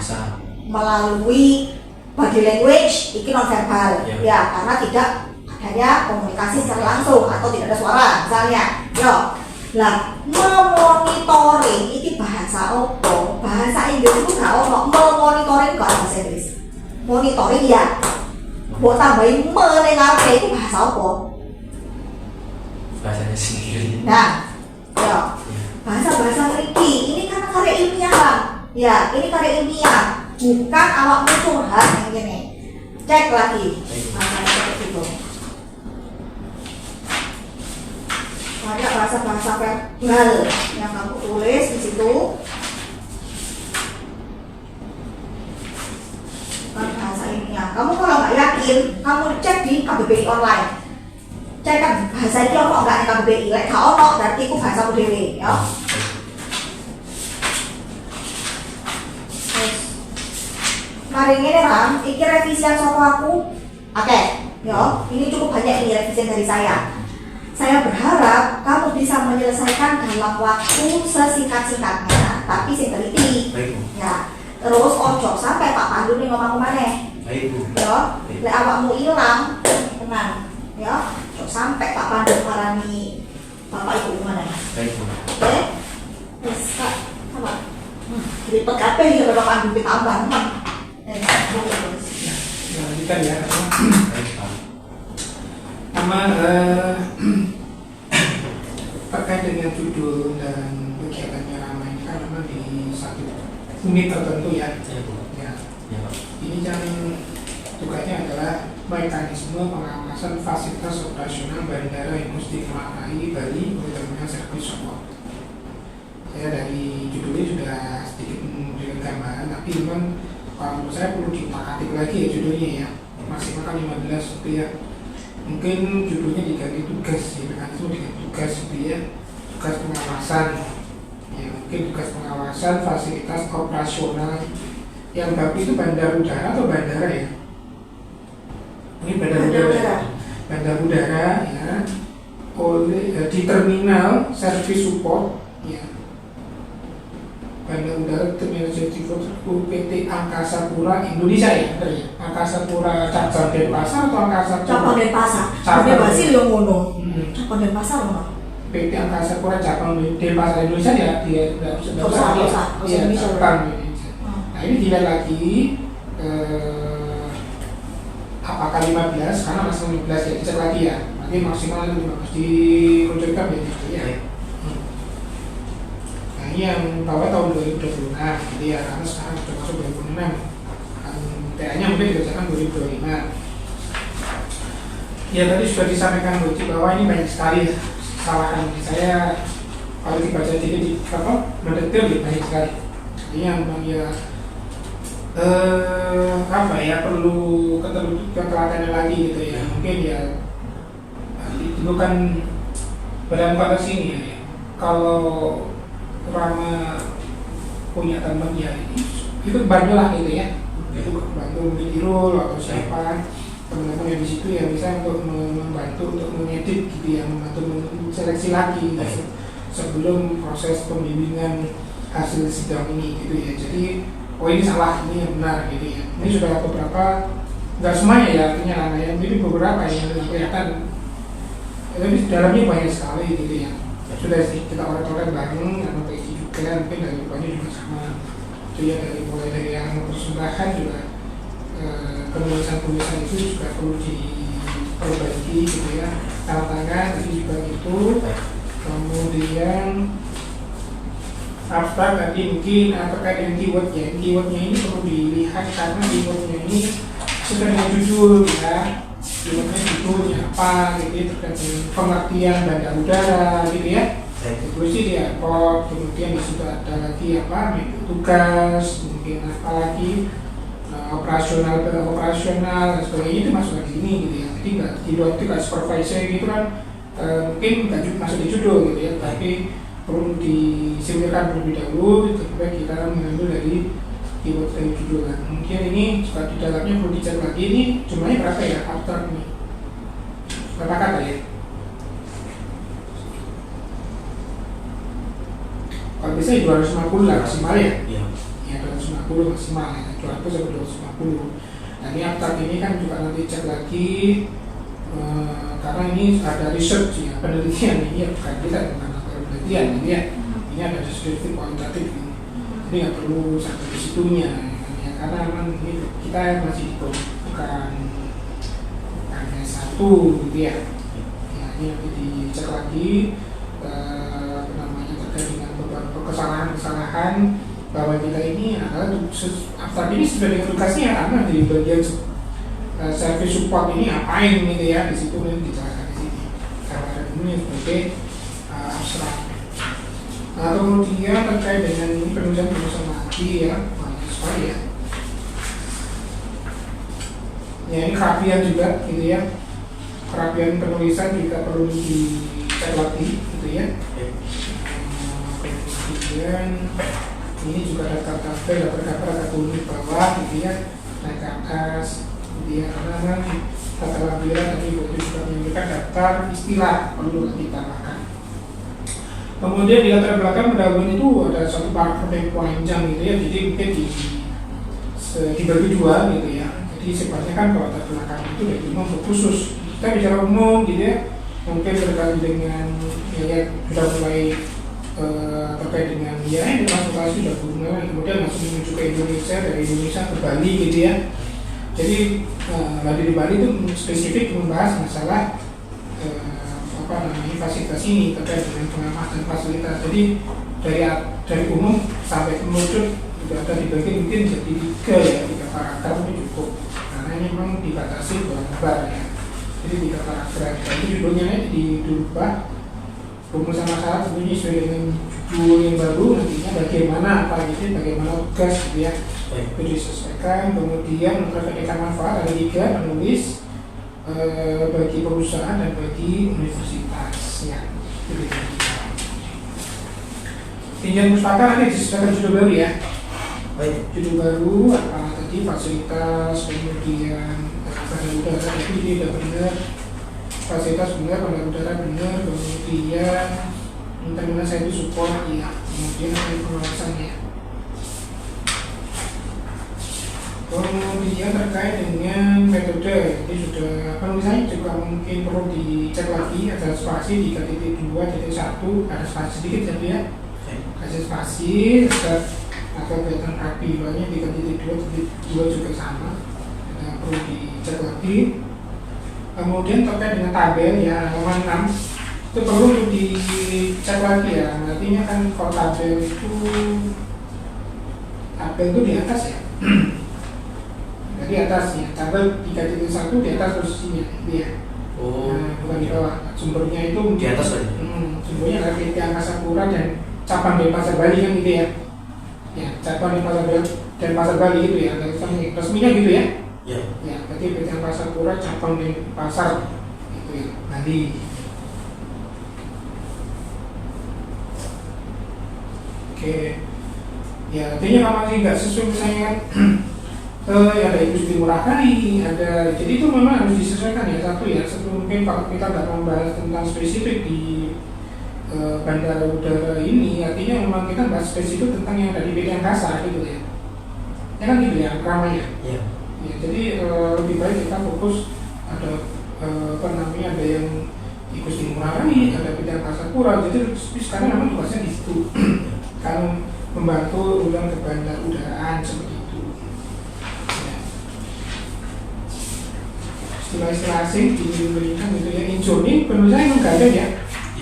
Speaker 1: melalui body language, ini non verbal, ya. Karena tidak adanya komunikasi secara langsung atau tidak ada suara, misalnya, yo. Lah, memonitoring ini bahasa apa? Bahasa Inggris itu nggak ono. Memonitoring nggak ada bahasa Inggris. Monitoring ya. Buat tambahin mendengar itu bahasa apa?
Speaker 2: Bahasanya sendiri.
Speaker 1: Nah, ya. Bahasa-bahasa ini kan karya ilmiah kan? Ya, ini karya ilmiah. Bukan awakmu curhat yang gini. Cek lagi. Bahasa seperti itu. Banyak bahasa-bahasa verbal yang kamu tulis di situ. Bukan bahasa ilmiah. Kamu kalau nggak yakin, kamu cek di KBBI online. cek kan bahasa iki ono gak nek KBBI, lek gak ono berarti iku bahasamu dhewe ya. Mari ngene Ram, iki revisian saka aku oke, ya. Ini cukup banyak nih revisian dari saya. Saya berharap kamu bisa menyelesaikan dalam waktu sesingkat-singkatnya, tapi sing teliti.
Speaker 2: Baik, Bu.
Speaker 1: Ya. Terus ojo sampai Pak Pandu nih ngomong maneh.
Speaker 2: Baik, Bu.
Speaker 1: Ya, lek awakmu ilang, tenang. Ya, ojo sampai Pak Pandu marani Bapak Ibu maneh.
Speaker 2: Baik, Bu.
Speaker 1: Oke? Wis, Kak. Apa? Ribet kabeh ya Bapak Pandu ditambah.
Speaker 3: Lanjutkan ya.
Speaker 2: Baik, Pak.
Speaker 3: Sama terkait dengan judul dan kegiatannya ramai ini kan memang di satu unit tertentu ya.
Speaker 2: Ya, Bu.
Speaker 3: Ya.
Speaker 2: Ya, Pak.
Speaker 3: Ini yang tugasnya adalah mekanisme pengawasan fasilitas operasional bandara Igusti Ngurah Rai Bali oleh Terminal Servis Support. Saya dari judulnya sudah sedikit memberikan gambaran, tapi memang kalau menurut saya perlu diutak-atik lagi ya judulnya ya. Maksimal kan 15 gitu ya. Mungkin judulnya diganti tugas ya, mekanisme diganti tugas gitu ya. Tugas pengawasan. Ya, mungkin tugas pengawasan fasilitas operasional yang baku itu bandar udara atau bandara ya? Ini bandar udara. Bandar udara ya. Oleh di terminal servis support ya. Bandar udara terminal servis support PT Angkasa Pura Indonesia ya, benar ya? Angkasa Pura Cabang Denpasar atau Angkasa Pura?
Speaker 1: Cabang Denpasar.
Speaker 3: Cabang.
Speaker 1: Tapi Basil yo ngono.
Speaker 3: Hmm.
Speaker 1: Cabang Denpasar ngono.
Speaker 3: PT Angkasa Pura Cabang Denpasar Indonesia ya, dia nggak usah
Speaker 1: Iya,
Speaker 3: Indonesia. Nah ini dilihat lagi apakah 15 karena masih 15 ya, dicek lagi ya. Nanti maksimal 15 dirucutkan ya gitu ya. Nah ini yang bawah tahun 2026, jadi ya karena sekarang sudah masuk 2026. TA-nya mungkin dikerjakan 2025. Ya tadi sudah disampaikan Boci bahwa ini banyak sekali kesalahan. Saya kalau dibaca dikit mendetail banyak sekali. Jadi yang memang ya perlu ketelatenan lagi gitu ya. Mungkin ya diperlukan badan batas ini ya. Kalau Rama punya teman ya itu bantulah gitu ya. Itu bantu mungkin Irul atau siapa teman-teman yang di situ yang bisa untuk membantu untuk mengedit gitu ya, membantu seleksi lagi gitu, sebelum proses pembimbingan hasil sidang ini gitu ya. Jadi oh ini salah, ini yang benar gitu ya. Ini sudah beberapa, nggak semuanya ya artinya karena yang ini beberapa yang kelihatan, tapi dalamnya banyak sekali gitu ya. Sudah kita orang-orang bareng sama PI juga, mungkin dari depannya juga sama. Itu ya dari mulai dari yang persembahan juga penulisan-penulisan itu juga perlu diperbaiki gitu ya. Tanda tangan tadi juga itu. Kemudian abstrak tadi mungkin terkait dengan keywordnya. Keywordnya ini perlu dilihat karena keywordnya ini sesuai dengan judul ya. Keywordnya judulnya apa gitu ya, terkait dengan pengertian bandar udara gitu ya. Itu sih di airport, kemudian di situ ada lagi apa tugas, mungkin apa lagi operasional dan sebagainya itu masuk di sini gitu ya. Jadi nggak di luar tugas supervisor gitu kan mungkin nggak masuk di judul gitu ya, tapi perlu disingkirkan terlebih dahulu supaya kita mengambil dari keyword dari judul kan. Mungkin ini juga di dalamnya perlu dicek lagi, ini jumlahnya berapa ya abstrak ini, berapa kata ya? Kalau biasanya 250 lah maksimal ya? Iya. Ya 250 maksimal ya, 200 sampai 250. Nah ini abstrak ini kan juga nanti cek lagi karena ini ada research ya, penelitian ini ya, bukan kita bukan penelitian ini ya. Ini ada deskripsi kualitatif ini. Jadi nggak perlu sampai di situnya ya, karena memang ini kita masih bukan S1 gitu ya. Ya ini nanti dicek lagi terkait dengan beberapa kesalahan-kesalahan bahwa kita ini adalah abstrak ini sudah dengan tugasnya karena di bagian service support ini apain gitu ya, di situ nanti dijelaskan di sini karena ini sebagai abstrak. Nah kemudian terkait dengan ini penulisan lagi ya, banyak sekali ya. Ya ini kerapian juga gitu ya, kerapian penulisan juga perlu dicek lagi gitu ya. Kemudian ini juga daftar tabel, daftar unit bawah gitu ya, naik ke atas. Kemudian karena daftar lampiran tadi itu juga menunjukkan daftar istilah perlu ditambahkan. Kemudian di latar belakang pendahuluan itu ada satu paragraf yang panjang gitu ya, jadi mungkin dibagi dua gitu ya. Jadi sifatnya kan kalau latar belakang itu ya cuma untuk khusus. Kita bicara umum gitu ya, mungkin terkait dengan ya sudah mulai terkait dengan ya transportasi sudah mulai, kemudian langsung menuju ke Indonesia, dari Indonesia ke Bali gitu ya. Jadi di Bali itu spesifik membahas masalah fasilitas ini terkait dengan pengamatan fasilitas. Jadi dari umum sampai kemudian sudah ada dibagi mungkin jadi tiga paragraf itu cukup, karena ini memang dibatasi lembar ya. Jadi 3 paragraf. Jadi judulnya dirubah rumusan masalah tentunya sesuai dengan judul yang baru, nantinya bagaimana bagaimana tugas gitu ya, itu disesuaikan. Kemudian memperhatikan manfaat ada 3, penulis, bagi perusahaan dan bagi universitasnya. Tinjauan pustaka nanti disesuaikan judul baru ya. Judul baru apa tadi, fasilitas, kemudian bandar udara itu tidak benar, fasilitas benar, bandar udara benar, kemudian terminal saya itu support ya, kemudian ada pengawasannya. Kemudian terkait dengan metode, ini sudah penulisannya juga mungkin perlu dicek lagi, ada spasi di 3.2.1, ada spasi sedikit ya, kasih spasi, ada kelihatan rapi, banyak 3.2 juga sama, perlu dicek lagi. Kemudian terkait dengan tabel ya, halaman 6 itu perlu dicek lagi ya, artinya kan kalau tabel itu di atas ya. Di atasnya, tabel 3.1 di atas posisinya, dia. Bukan di bawah. Sumbernya itu
Speaker 2: di atas aja.
Speaker 3: Sumbernya ada PT Angkasa Pura dan cabang Denpasar Bali kan gitu ya. Ya, cabang Denpasar Bali dan Pasar Bali gitu ya. Resminya gitu ya.
Speaker 2: Ya.
Speaker 3: Ya, berarti PT Angkasa Pura cabang Denpasar itu ya. Bali. Oke. Ya, artinya kalau masih nggak sesuai misalnya kan ada Ibu Siti Ngurah Kai, ada, jadi itu memang harus disesuaikan ya. Satu mungkin kalau kita nggak membahas tentang spesifik di bandara udara ini, artinya memang kita bahas spesifik tentang yang dari PT Angkasa gitu ya. Ya kan gitu ya, ramai ya. Ya, jadi lebih baik kita fokus ada ada yang Ibu Siti Ngurah Kai, ada PT Angkasa Pura. Jadi sekarang memang tugasnya di situ, kan membantu undang ke bandar udaraan seperti itu. Istilah-istilah asing diberikan gitu ya. Injoni penulisannya memang ganda ya,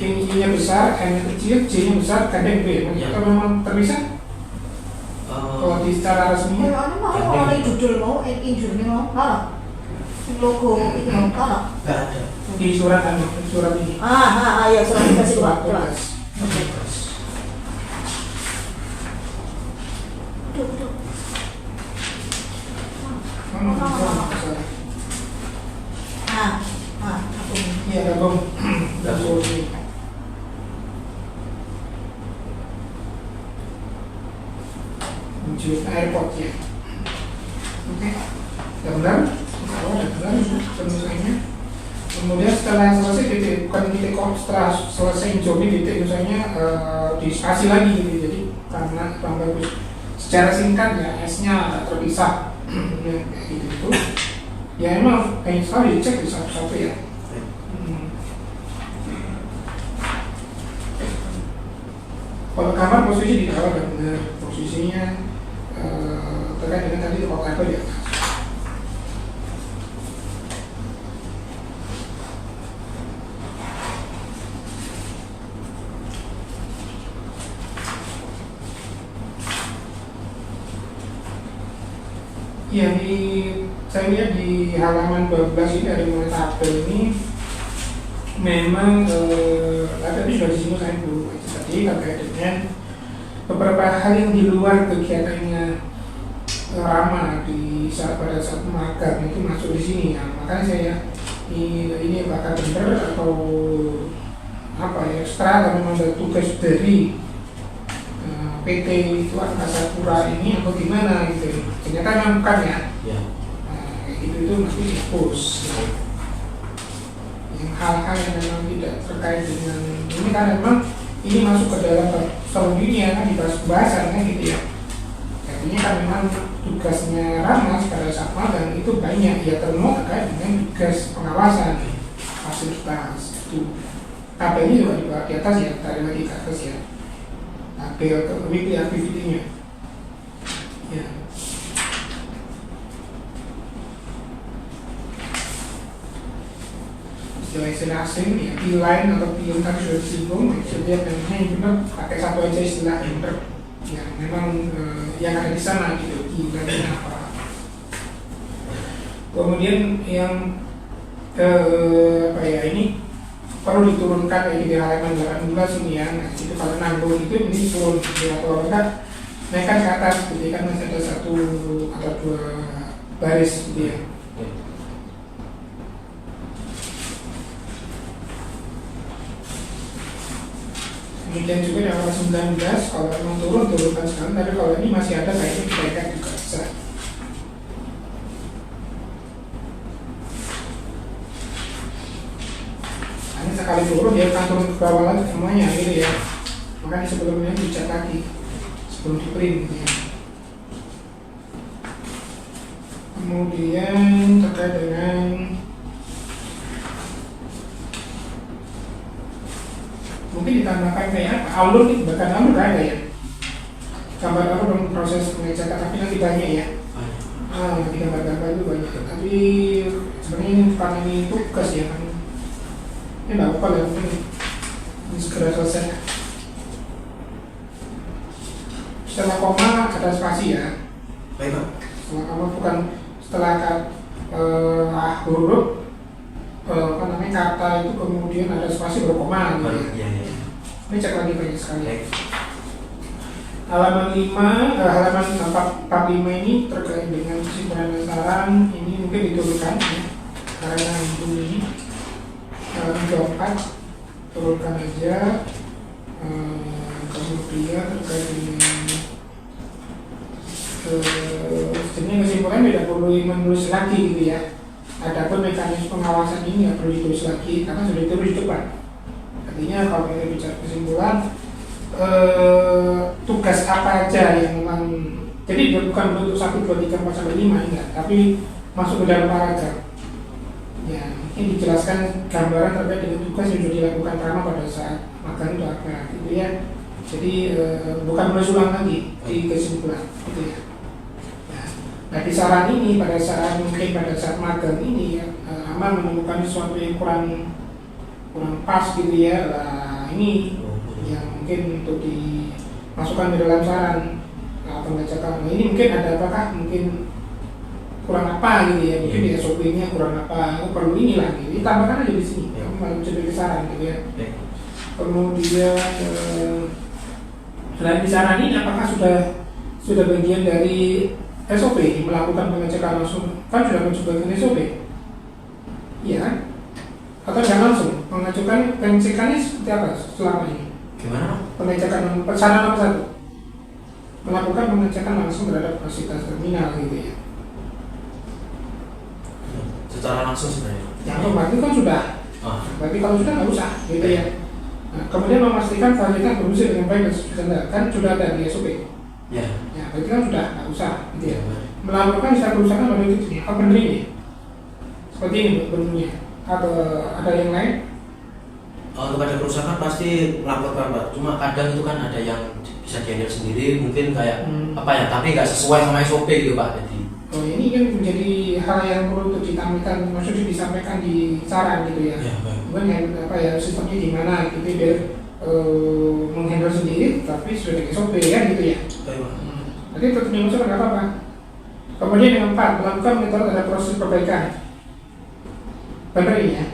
Speaker 3: yang I-nya besar, N-nya kecil, J-nya besar, ganda gitu ya. Kalau memang terpisah kalau di secara resmi
Speaker 1: mau judul mau injoni mau kalau logo itu mau kalau
Speaker 2: Nggak ada.
Speaker 3: di surat ini
Speaker 1: ya surat dikasih
Speaker 3: surat
Speaker 1: dua.
Speaker 3: tugas. Iya, gabung. Menuju airport ya. Oke, sudah benar? Kalau sudah benar penulisannya. Kemudian setelah selesai setelah selesai jobi misalnya di spasi lagi gitu. Jadi karena kurang bagus secara singkat ya, S-nya terpisah. Kayak gitu. Ya emang kayak sekali dicek di satu-satu ya. Kalau kamar posisi di bawah dan benar, posisinya terkait dengan tadi tempat level di atas. Ya, saya lihat di halaman 12 ini dari mulai tabel ini memang tapi sudah disinggung saya dulu tadi terkait dengan beberapa hal yang di luar kegiatannya Rama pada saat magang itu masuk di sini ya. Makanya saya ini apakah benar atau apa ya, ekstra atau memang ada tugas dari PT itu Angkasa Pura ini atau gimana gitu. Ternyata memang bukan ya. Kayak gitu itu mesti dihapus. Yang hal-hal yang memang tidak terkait dengan ini kan memang ini masuk ke dalam seluruhnya kan dibahas pembahasan kan gitu ya. Artinya kan memang tugasnya Ramas pada saat magang itu banyak ya, termasuk terkait dengan tugas pengawasan fasilitas itu. Tabelnya juga di atas ya, tarik lagi ke atas ya. Tabel ke weekly activity-nya. Ya. Istilah asing ya, P-line atau P-line tadi sudah disinggung, setiap yang benar pakai satu aja istilah yang benar. Yang memang yang ada di sana gitu, P-line apa. Kemudian yang apa ya, ini perlu diturunkan kayak di halaman 18 ini ya. Nah, itu kalau nanggung itu ini turun atau enggak naikkan ke atas gitu kan, masih ada 1 atau 2 baris gitu ya. Kemudian juga yang halaman 19 kalau memang turunkan sekarang, tapi kalau ini masih ada kayaknya dinaikkan juga bisa. Sekali turun dia akan turun ke bawah lagi semuanya gitu ya, makanya sebelumnya dicat lagi sebelum di print gitu ya. Kemudian terkait dengan mungkin ditambahkan kayak apa, alur nih, bahkan alur gak ada ya, gambar apa dong proses pengecekan, tapi nanti banyak ya. Nanti gambar-gambar itu banyak, tapi sebenarnya ini bukan ini tugas ya kan. Ini nggak apa-apa ya, mungkin segera selesai. Setelah koma ada spasi ya.
Speaker 2: Baik Pak.
Speaker 3: Setelah koma bukan setelah huruf apa namanya kata itu kemudian ada spasi baru koma gitu ya.
Speaker 2: Iya.
Speaker 3: Ini cek lagi banyak sekali.
Speaker 2: Baik.
Speaker 3: Halaman 5, halaman 45 ini terkait dengan kesimpulan dan saran, ini mungkin diturunkan ya, karena ini halaman 24 turunkan aja. Kemudian terkait dengan sebenarnya kesimpulan tidak perlu menulis lagi gitu ya. Adapun mekanisme pengawasan ini nggak perlu ditulis lagi karena sudah ditulis di depan. Artinya kalau kita bicara kesimpulan, tugas apa aja yang memang, jadi bukan bentuk 1, 2, 3, 4, sampai 5 enggak, tapi masuk ke dalam paragraf. Ya, ini dijelaskan gambaran terkait dengan tugas yang sudah dilakukan Rama pada saat magang itu apa gitu ya. Jadi bukan menulis ulang lagi di kesimpulan gitu ya. Nah di saran ini pada saat magang ini ya, Aman menemukan sesuatu yang kurang pas gitu ya. Nah, ini yang mungkin untuk dimasukkan ke dalam saran pengecekan. Nah, ini mungkin ada apakah mungkin kurang apa gitu ya, mungkin di SOP-nya kurang apa, perlu ini lagi, ditambahkan aja di sini, kamu malah menjadi saran gitu ya. Kemudian selain di saran ini, apakah sudah bagian dari SOP melakukan pengecekan langsung? Kan sudah masuk bagian SOP, iya kan? Atau jangan langsung mengajukan pengecekannya seperti apa selama ini?
Speaker 2: Gimana?
Speaker 3: Pengecekan saran nomor 1, melakukan pengecekan langsung terhadap fasilitas terminal gitu ya.
Speaker 2: Secara langsung sebenarnya.
Speaker 3: Yang berarti kan sudah. Berarti kalau sudah nggak usah, gitu ya. Nah, kemudian memastikan fasilitas berfungsi dengan baik dan standar, kan sudah ada di SOP.
Speaker 2: Ya.
Speaker 3: Ya, berarti kan sudah nggak usah, gitu ya. Melakukan secara kerusakan pada titiknya, apa benar ini? Seperti ini bentuknya. Atau ada yang lain?
Speaker 2: Untuk ada kerusakan pasti melaporkan Pak. Cuma kadang itu kan ada yang bisa dihandle sendiri, mungkin kayak apa ya, tapi nggak sesuai sama SOP gitu Pak. Jadi.
Speaker 3: Oh ini kan menjadi hal yang perlu untuk ditampilkan, maksudnya disampaikan di saran gitu ya. Bukan yang apa ya, sistemnya gimana gitu biar menghandle sendiri, tapi sudah di SOP ya gitu ya. Nanti tetap dimasukkan nggak apa-apa. Kemudian yang 4, melakukan metode ada proses perbaikan. Benar ini ya?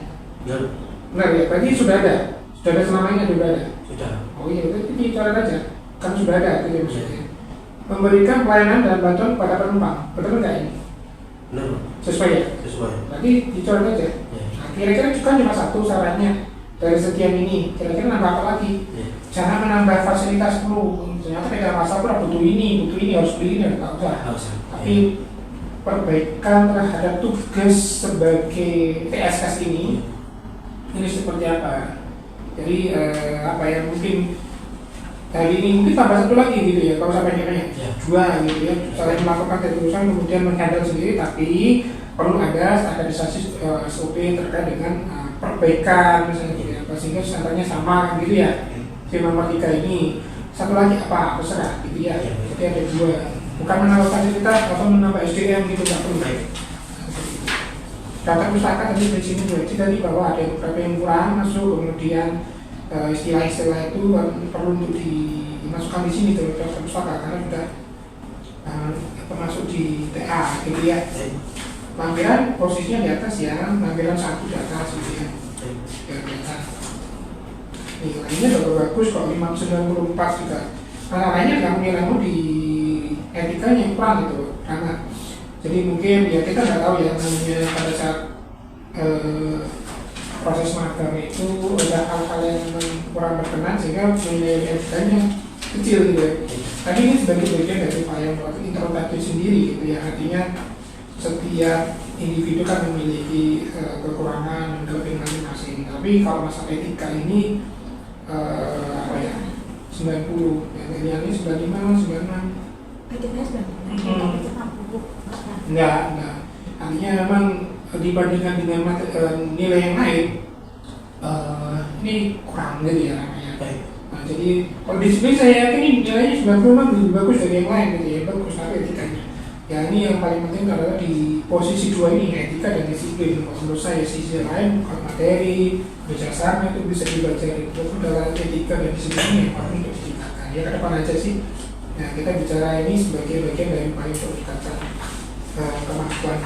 Speaker 3: Benar ya, berarti sudah ada selama ini sudah ada.
Speaker 2: Sudah.
Speaker 3: Oh iya, berarti dicoret aja, kan sudah ada gitu maksudnya. Memberikan pelayanan dan bantuan kepada penumpang, betul nggak ini?
Speaker 2: Benar.
Speaker 3: Sesuai ya?
Speaker 2: Sesuai.
Speaker 3: Berarti dicoret aja.
Speaker 2: Ya.
Speaker 3: Nah, kira-kira kan cuma satu sarannya dari sekian ini, kira-kira nambah apa lagi?
Speaker 2: Iya.
Speaker 3: Jangan menambah fasilitas dulu. Ternyata pegang masalah butuh ini harus beli ini, nggak usah. Tapi perbaikan terhadap tugas sebagai TSS ini seperti apa? Jadi apa ya, mungkin hari ini mungkin tambah satu lagi gitu ya, kalau sampai akhirnya dua gitu ya, selain melakukan terusan kemudian menghandle sendiri, tapi perlu ada standarisasi SOP terkait dengan perbaikan misalnya gitu ya, sehingga standarnya sama kan gitu ya. Si nomor 3 ini satu lagi apa terserah gitu ya. Jadi ada dua, bukan menambah fasilitas atau menambah SDM gitu, nggak perlu. Data pustaka tadi di sini berarti tadi bahwa ada beberapa yang kurang masuk, kemudian istilah-istilah itu perlu untuk dimasukkan di sini tuh data pustaka karena sudah masuk di TA gitu ya. Lampiran posisinya di atas ya, lampiran 1 di atas gitu ya. Nilainya udah bagus kok, 594 juga. Lainnya nggak nilaimu di etikanya yang kurang gitu, karena jadi mungkin ya kita nggak tahu ya namanya pada saat proses magang itu ada hal-hal yang memang kurang berkenan sehingga nilai etikanya kecil gitu ya. Tapi ini sebagai bagian dari upaya melakukan introspeksi sendiri gitu ya, artinya setiap individu kan memiliki kekurangan dan kelebihan masing-masing. Tapi kalau masalah etika ini apa ya, 90, yang ini 95, 96.
Speaker 1: Etikanya 90,
Speaker 3: Enggak. Artinya memang dibandingkan dengan nilai yang lain, ini kurang gitu ya namanya. Nah, jadi kalau disiplin saya yakin nilainya 90 memang lebih bagus dari yang lain gitu ya, bagus tapi etikanya. Ya ini yang paling penting adalah di posisi 2 ini, etika dan disiplin. Menurut saya sisi lain bukan materi, bijaksana itu bisa dibaca itu dalam etika dan disiplin yang paling untuk ditingkatkan. Ya ke depan aja sih. Nah kita bicara ini sebagai bagian dari paling untuk ditingkatkan kemampuan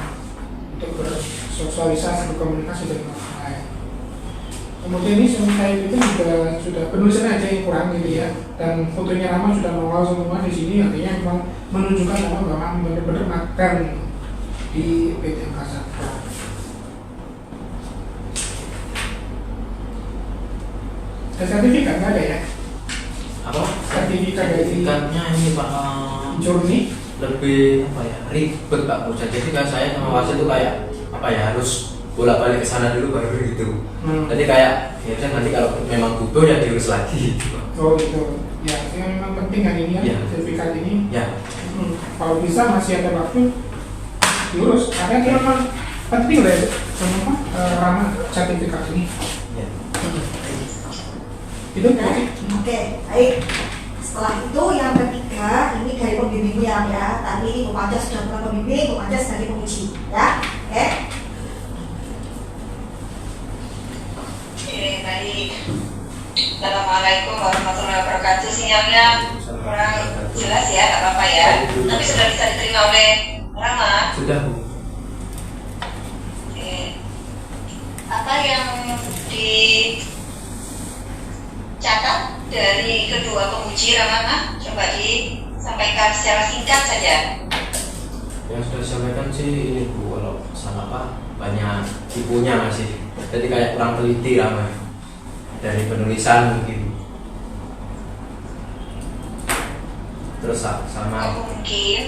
Speaker 3: untuk bersosialisasi, berkomunikasi dengan orang lain. Kemudian ini saya itu sudah penulisan aja yang kurang gitu ya, dan fotonya Rama sudah nongol semua di sini, artinya memang menunjukkan bahwa benar-benar makan di PT Angkasa. Ada sertifikat nggak ada ya?
Speaker 2: Apa?
Speaker 3: Sertifikatnya
Speaker 2: ini Pak
Speaker 3: Journey
Speaker 2: lebih apa ya, ribet Pak Bos. Jadi kan saya sama wasit itu kayak apa ya, harus bolak-balik ke sana dulu baru gitu. Jadi kayak ya nanti kalau memang butuh ya diurus lagi.
Speaker 3: Oh gitu. Ya, ini memang penting kan ini ya, sertifikat ini.
Speaker 2: Ya.
Speaker 3: Kalau bisa masih ada waktu diurus. Karena ini memang penting loh ya, ramah sertifikat ini.
Speaker 2: Ya.
Speaker 3: Itu
Speaker 1: Oke, baik. Setelah itu yang ketiga, ini dari pembimbingnya ya. Tadi Bu Panja sudah bukan pembimbing, Bu Panja sebagai penguji ya.
Speaker 4: Oke, baik. Assalamualaikum warahmatullahi wabarakatuh. Sinyalnya kurang jelas ya, nggak apa-apa ya. Tapi sudah bisa diterima oleh Rama.
Speaker 2: Sudah Bu.
Speaker 4: Oke. Apa yang dicatat dari kedua penguji Rama? Coba disampaikan secara singkat saja.
Speaker 2: Yang sudah disampaikan sih ini Bu, kalau sama apa banyak tipunya masih. Jadi kayak kurang teliti Rama dari penulisan mungkin. Terus sama
Speaker 4: Mungkin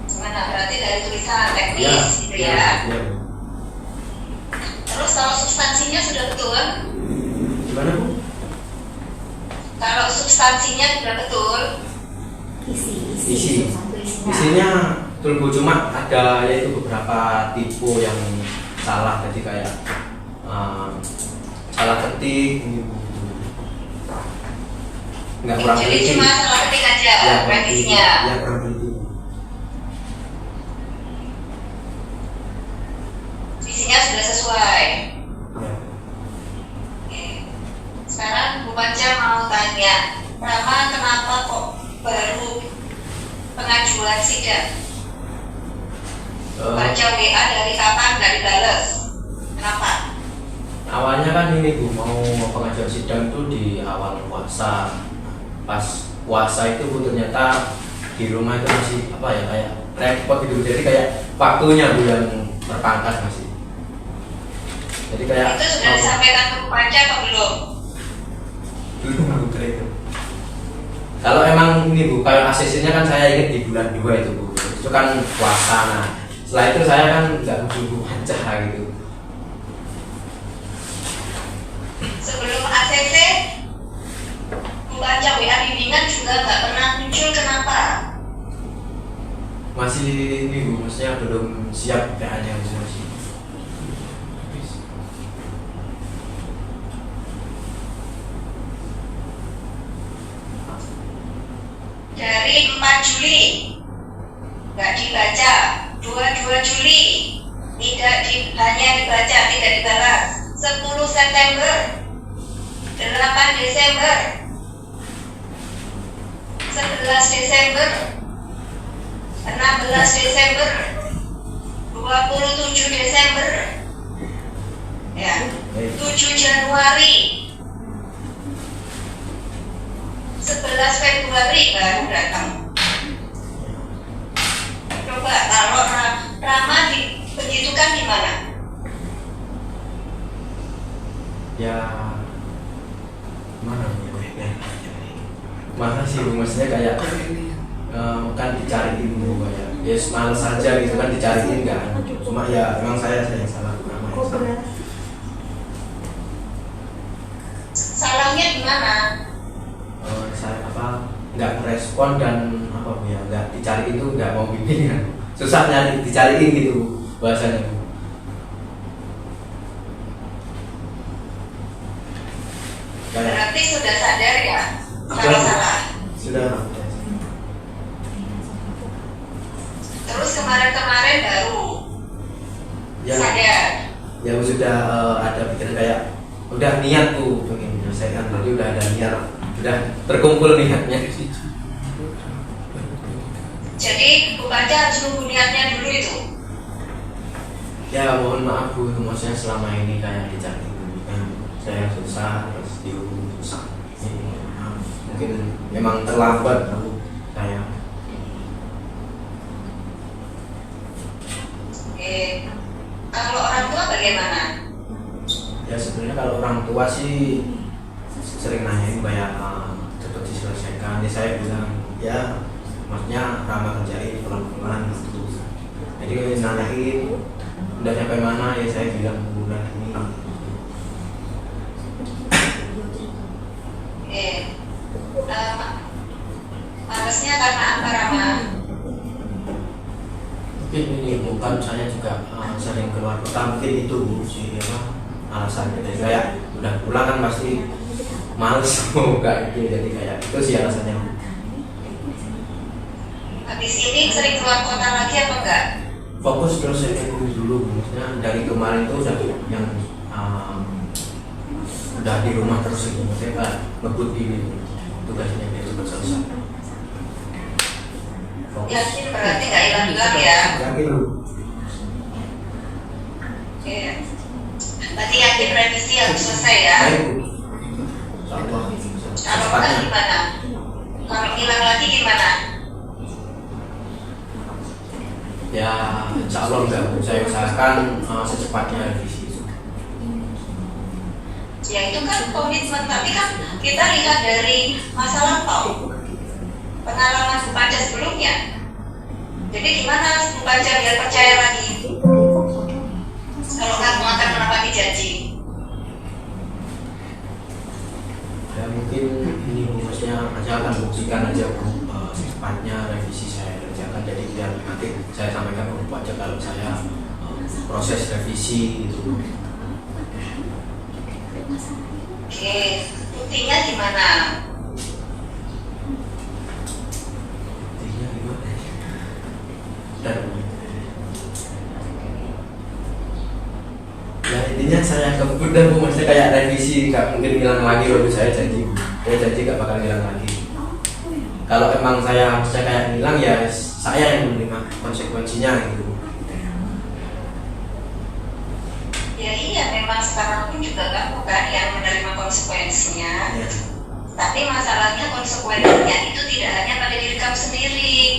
Speaker 4: gimana, berarti dari tulisan teknis gitu ya.
Speaker 2: Ya, Bu.
Speaker 4: Terus kalau substansinya sudah betul?
Speaker 2: Gimana Bu?
Speaker 4: Kalau substansinya sudah betul,
Speaker 2: Isi. Isinya betul Bu, cuma ada yaitu beberapa tipe yang salah, jadi kayak salah ketik ini Bu. Nggak kurang
Speaker 4: jadi
Speaker 2: teliti.
Speaker 4: cuma salah ketik aja revisinya.
Speaker 2: Ya kurang teliti.
Speaker 4: Isinya sudah sesuai.
Speaker 2: Ya.
Speaker 4: Oke. Sekarang Bu Panca mau tanya, Rama kenapa kok baru pengajuan sidang? Baca WA dari kapan nggak dibales? Kenapa?
Speaker 2: Awalnya kan ini Bu, mau pengajuan sidang tuh di awal puasa. Pas puasa itu Bu ternyata di rumah itu masih apa ya, kayak repot gitu. Jadi kayak waktunya Bu yang terpangkas masih. Jadi kayak
Speaker 4: Itu sudah disampaikan ke Panca atau belum?
Speaker 2: belum itu. Kalau emang ini Bu, kayak ACC-nya kan saya ingat di bulan 2 itu Bu. Itu kan puasa. Nah, setelah itu saya kan nggak hubungi Panca gitu.
Speaker 4: Sebelum ACC, membaca WA bimbingan juga nggak pernah muncul, kenapa?
Speaker 2: Masih ini Bu, maksudnya belum siap PA-nya masih.
Speaker 4: Dari 4 Juli nggak dibaca, 22 Juli hanya dibaca, tidak dibalas, 10 September, 8 Desember, 11 Desember, 16 Desember, 27 Desember, ya, 7 Januari, 11 Februari baru datang. Coba kalau Rama begitu kan gimana?
Speaker 2: Ya mana ya? Mana sih Bu, maksudnya kayak kan dicariin Bu kayak ya males saja gitu kan, dicariin kan. Cuma ya emang saya yang salah, Rama yang salah.
Speaker 4: Salahnya di mana?
Speaker 2: Saya apa nggak merespon dan apa Bu ya, nggak dicariin itu, nggak mau bimbingan, susah nyari dicariin gitu Bu, bahasanya Bu. Kayak
Speaker 4: Berarti sudah sadar ya kalau salah.
Speaker 2: sudah.
Speaker 4: Terus kemarin-kemarin baru
Speaker 2: Ya,
Speaker 4: sadar.
Speaker 2: ya sudah ada pikiran kayak udah niat tuh pengen menyelesaikan, jadi udah ada niat, udah terkumpul niatnya.
Speaker 4: Jadi Bu Panca harus nunggu niatnya dulu itu.
Speaker 2: Ya mohon maaf Bu, maksudnya selama ini kayak dicari kan saya susah, terus diurus susah. Maaf, mungkin memang terlambat Bu saya.
Speaker 4: Oke. Kalau orang tua bagaimana?
Speaker 2: Ya sebenarnya kalau orang tua sih sering nanyain kayak cepat diselesaikan. Ya saya bilang ya maksudnya Rama kerjain pelan-pelan gitu. Jadi nanyain udah sampai mana, ya saya bilang udah ini.
Speaker 4: Malesnya karena apa Rama?
Speaker 2: Mungkin ini bukan, saya juga sering keluar kota, mungkin itu Bu sih apa alasannya. Jadi kayak udah pulang kan pasti males mau kayak gitu, jadi kayak itu sih alasannya.
Speaker 4: Habis ini sering keluar kota lagi apa enggak?
Speaker 2: Fokus terus saya dulu, maksudnya dari kemarin tuh udah yang udah di rumah terus gitu, maksudnya kan ngebut ini tugasnya biar cepat selesai.
Speaker 4: Yakin berarti nggak hilang-hilang ya?
Speaker 2: Yakin Bu.
Speaker 4: Oke. Berarti yakin revisi harus selesai ya?
Speaker 2: Baik Bu. Insyaallah
Speaker 4: Kalau enggak gimana? Kalau hilang lagi gimana?
Speaker 2: Ya insyaallah enggak Bu, saya usahakan secepatnya revisi itu.
Speaker 4: Ya itu kan komitmen, tapi kan kita lihat dari masa lampau, pengalaman Bu Panca sebelumnya. Jadi gimana Bu Panca biar percaya lagi kalau kamu akan menepati janji?
Speaker 2: Ya mungkin ini Bu, maksudnya saya akan buktikan aja Bu secepatnya revisi saya kerjakan, jadi biar nanti saya sampaikan ke Bu aja kalau saya proses revisi gitu Bu.
Speaker 4: Oke, buktinya gimana?
Speaker 2: Intinya gimana ya? Dan ya intinya saya kebut dan Bu, maksudnya kayak revisi nggak mungkin hilang lagi loh Bu, saya janji nggak bakal hilang lagi. Kalau emang saya kayak hilang ya saya yang menerima konsekuensinya gitu.
Speaker 4: Ya iya, memang sekarang pun juga kamu kan yang menerima konsekuensinya.
Speaker 2: Ya.
Speaker 4: Tapi masalahnya konsekuensinya itu tidak hanya pada diri kamu sendiri,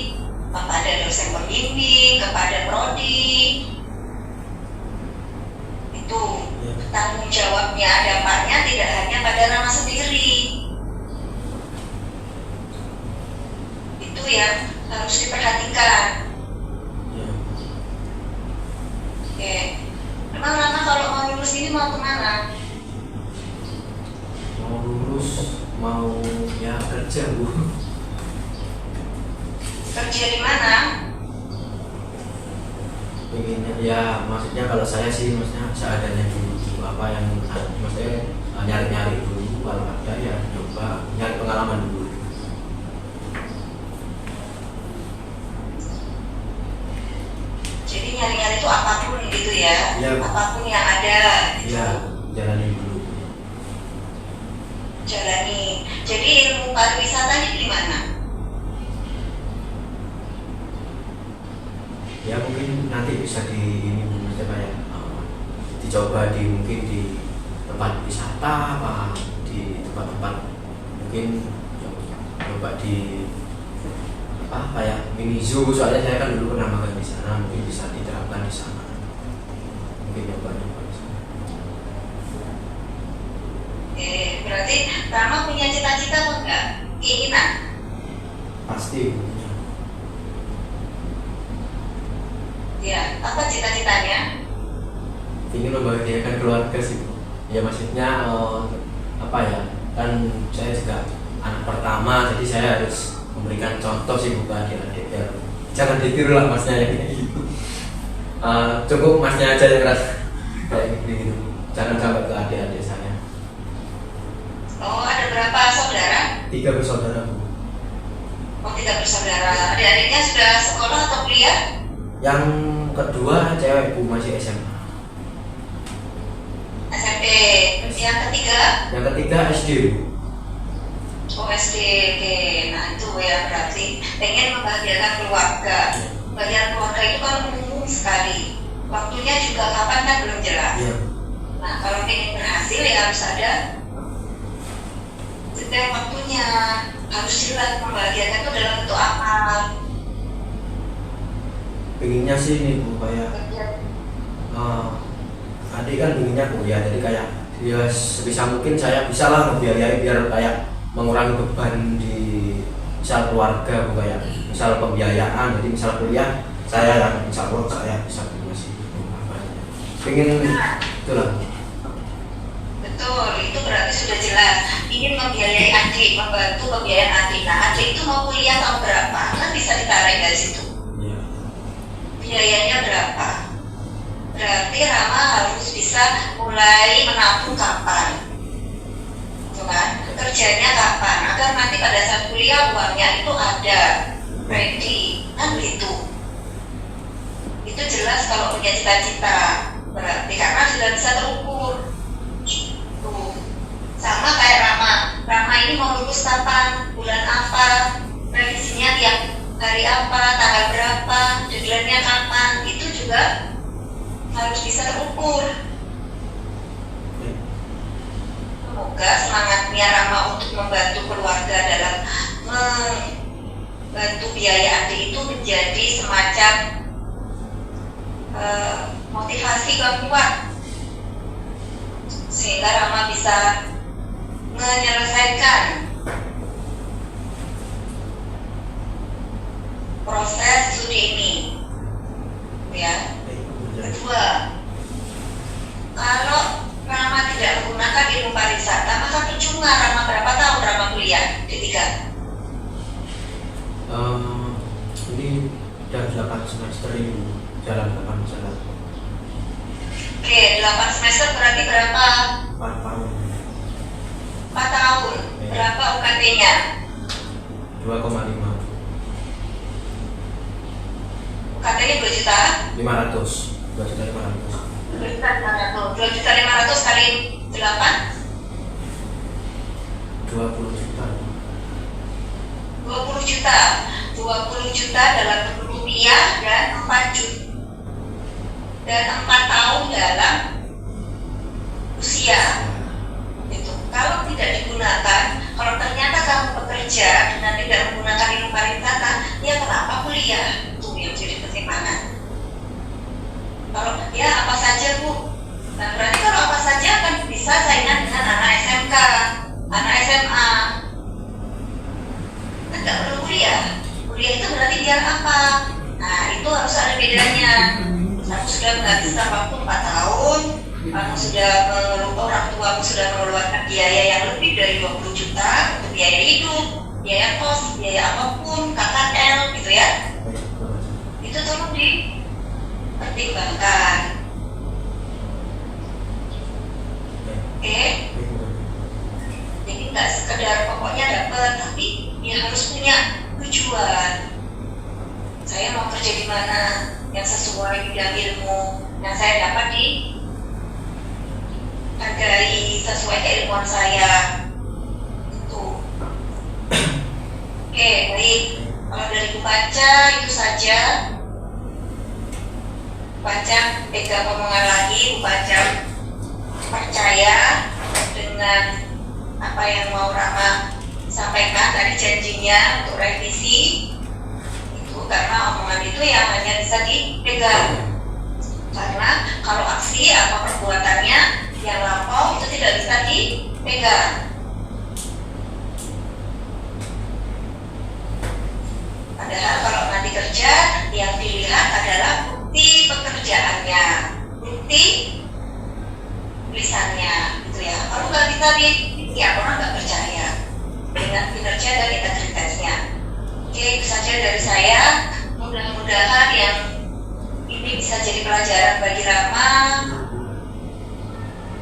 Speaker 2: mau ya kerja Bu.
Speaker 4: Kerja di mana?
Speaker 2: Pengennya ya, maksudnya kalau saya sih maksudnya seadanya dulu, apa yang maksudnya nyari-nyari dulu, kalau ada ya coba nyari pengalaman dulu.
Speaker 4: Jadi nyari-nyari itu apapun gitu ya,
Speaker 2: Iya.
Speaker 4: apapun yang ada gitu.
Speaker 2: Ya jalani dulu.
Speaker 4: Jalani. Jadi ilmu pariwisatanya di mana?
Speaker 2: Ya mungkin nanti bisa di ini maksudnya kayak dicoba di mungkin di tempat wisata apa di tempat-tempat mungkin coba di apa kayak mini zoo, soalnya saya kan dulu pernah makan di sana, mungkin bisa diterapkan di sana, mungkin coba di sana.
Speaker 4: Berarti Rama punya cita-cita apa enggak? Keinginan?
Speaker 2: Pasti
Speaker 4: Ya, apa cita-citanya?
Speaker 2: ingin membahagiakan keluarga sih Bu. Ya maksudnya apa ya, kan saya juga anak pertama, jadi saya harus memberikan contoh sih Bu ke adik-adik ya. Jangan ditiru lah masnya yang kayak gitu. Cukup masnya aja yang rasa kayak gitu. Jangan sampai ke adik-adik saya.
Speaker 4: Oh, ada berapa saudara?
Speaker 2: 3 bersaudara Bu.
Speaker 4: Oh, 3 bersaudara. Adik-adiknya sudah sekolah atau kuliah?
Speaker 2: Yang kedua cewek Bu, masih SMA.
Speaker 4: SMP. Yang ketiga?
Speaker 2: Yang ketiga SD Bu.
Speaker 4: Oh, SD. Oke. Nah, itu ya berarti pengen membahagiakan keluarga. Bagian keluarga itu kan umum sekali. Waktunya juga kapan kan belum jelas.
Speaker 2: Iya.
Speaker 4: Nah, kalau pengen berhasil ya harus ada setiap waktunya, harus jelas membahagiakan itu dalam bentuk apa.
Speaker 2: Pinginnya sih ini Bu, kayak adik kan pinginnya kuliah, jadi kayak ya sebisa mungkin saya bisa lah membiayai biar kayak mengurangi beban di misal keluarga Bu, kayak misal pembiayaan, jadi misal kuliah saya yang insya Allah saya bisa punya sih pengen itulah.
Speaker 4: Betul, itu berarti sudah jelas ingin membiayai adik, membantu pembiayaan adik. Nah, adik itu mau kuliah tahun berapa? Kan bisa ditarik dari situ.
Speaker 2: Iya.
Speaker 4: Biayanya berapa? Berarti Rama harus bisa mulai menabung kapan? Gitu kan? Kerjanya kapan? Agar nanti pada saat kuliah uangnya itu ada, ready, kan gitu. Itu jelas kalau punya cita-cita. Berarti karena sudah bisa terukur. Tuh. Sama kayak Rama ini mau lulus kapan, bulan apa, revisinya tiap hari apa, tanggal berapa, deadline-nya kapan, itu juga harus bisa terukur. Semoga semangatnya Rama untuk membantu keluarga dalam membantu biaya adik itu menjadi semacam motivasi yang kuat, sehingga Rama bisa menyelesaikan proses studi ini. Ya. Kedua, kalau Rama tidak menggunakan ilmu pariwisata, maka percuma Rama berapa tahun Rama kuliah D3?
Speaker 2: Ini udah 8 semester ini jalan 8 semester.
Speaker 4: Oke, 8 semester berarti berapa?
Speaker 2: 4 tahun.
Speaker 4: 4 tahun.
Speaker 2: Iya.
Speaker 4: Berapa UKT-nya?
Speaker 2: 2,5.
Speaker 4: UKT-nya 2 juta?
Speaker 2: 500. 2.500.
Speaker 4: 2.500 kali 8?
Speaker 2: 20 juta.
Speaker 4: 20 juta. 20 juta dalam rupiah dan 4 juta. Dan 4 tahun dalam usia. Itu. Kalau tidak digunakan, kalau ternyata kamu bekerja dengan tidak menggunakan ilmu pariwisata, ya kenapa kuliah? Itu yang jadi pertimbangan. Kalau ya apa saja Bu. Nah berarti kalau apa saja kan bisa saingan dengan anak SMK, anak SMA. Kan nggak perlu kuliah. Kuliah itu berarti biar apa? Nah itu harus ada bedanya. Aku sudah menghabiskan waktu 4 tahun, aku sudah orang tuaku sudah mengeluarkan biaya yang lebih dari 20 juta nggak sekedar pokoknya dapat, tapi dia harus punya tujuan. Saya mau kerja di mana yang sesuai bidang ilmu yang saya dapat dihargai sesuai keilmuan saya. Itu. Oke, baik. Kalau dari Bu Panca itu saja. Bu Panca pegang omongan lagi, Bu Panca percaya dengan apa yang mau Rama sampaikan tadi janjinya untuk revisi itu, karena omongan itu yang hanya bisa dipegang, karena kalau aksi atau perbuatannya yang lampau itu tidak bisa dipegang. Padahal kalau nanti kerja yang dilihat adalah bukti pekerjaannya, bukti tulisannya gitu ya. Kalau nggak bisa ya orang nggak percaya dengan kinerja dan integritasnya. Oke, itu saja dari saya. Mudah-mudahan yang ini bisa jadi pelajaran bagi Rama,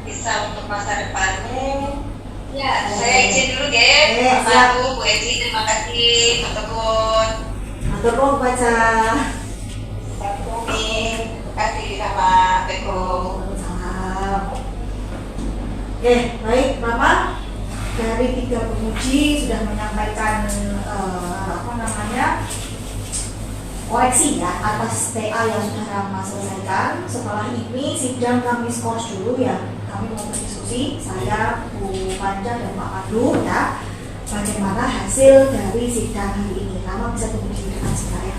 Speaker 4: bisa untuk masa depanmu. Ya, saya izin dulu guys. Mas Bu Eci, terima kasih. Matur
Speaker 1: Matur baca.
Speaker 4: Terima kasih sama Beko.
Speaker 1: Salam. Oke, baik Mama. Dari 3 penguji sudah menyampaikan koreksi ya atas TA yang sudah Rama selesaikan. Setelah ini sidang kami skors dulu ya. Kami mau berdiskusi, saya, Bu Panca dan Pak Pandu ya, bagaimana hasil dari sidang hari ini. Rama bisa tunggu di depan sebentar ya.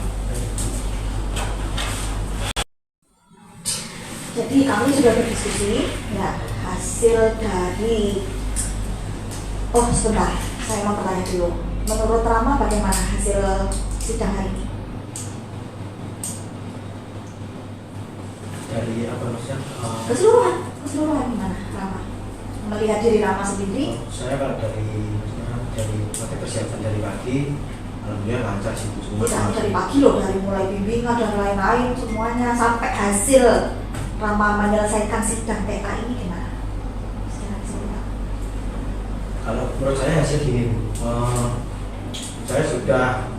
Speaker 1: Jadi kami sudah berdiskusi ya, hasil dari sebentar, saya mau bertanya dulu. Menurut Rama bagaimana hasil sidang hari ini?
Speaker 2: Dari apa maksudnya?
Speaker 1: Keseluruhan gimana Rama? Melihat diri Rama sendiri?
Speaker 2: Saya kalau dari materi persiapan dari pagi, alhamdulillah lancar sih Bu, semua.
Speaker 1: Tidak dari pagi loh, dari mulai bimbingan dan lain-lain semuanya sampai hasil Rama menyelesaikan sidang TK ini gimana? Secara keseluruhan.
Speaker 2: Kalau menurut saya hasil gini Bu, saya sudah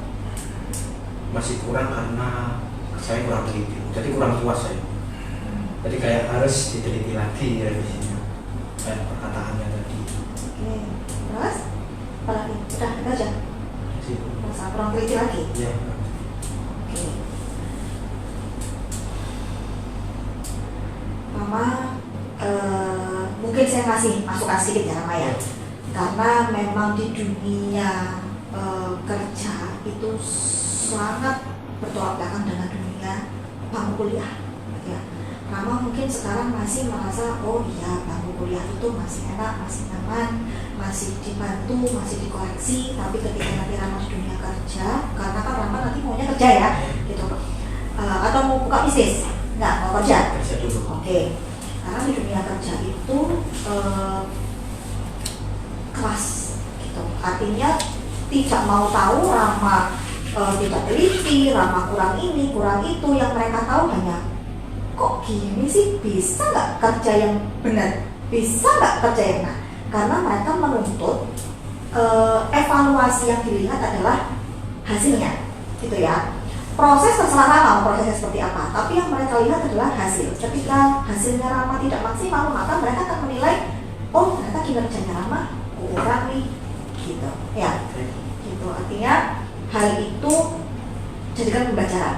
Speaker 2: masih kurang karena saya kurang teliti, jadi kurang puas saya. Jadi kayak harus diteliti lagi revisinya, kayak perkataannya tadi.
Speaker 1: Oke, terus apa lagi? Udah, itu aja. Masa kurang teliti lagi?
Speaker 2: Iya.
Speaker 1: Oke. Mama, mungkin saya masih masukkan sedikit ya Rama ya. Karena memang di dunia kerja itu sangat bertolak belakang dengan dunia bangku kuliah ya. Rama mungkin sekarang masih merasa oh iya bangku kuliah itu masih enak, masih nyaman, masih dibantu, masih dikoreksi. Tapi ketika nanti Rama di dunia kerja, karena kan Rama nanti maunya kerja ya gitu, atau mau buka bisnis, nggak mau kerja.
Speaker 2: Kerja dulu.
Speaker 1: Oke. Karena di dunia kerja itu keras gitu, artinya tidak mau tahu Rama tidak teliti, Rama kurang ini, kurang itu. Yang mereka tahu hanya kok gini sih, bisa nggak kerja yang benar, bisa nggak kerja yang benar. Karena mereka menuntut evaluasi yang dilihat adalah hasilnya gitu ya. Proses terserah Rama prosesnya seperti apa, tapi yang mereka lihat adalah hasil. Ketika hasilnya Rama tidak maksimal, maka mereka akan menilai oh ternyata kinerjanya Rama kurang nih gitu ya. Gitu, artinya hal itu jadikan pembelajaran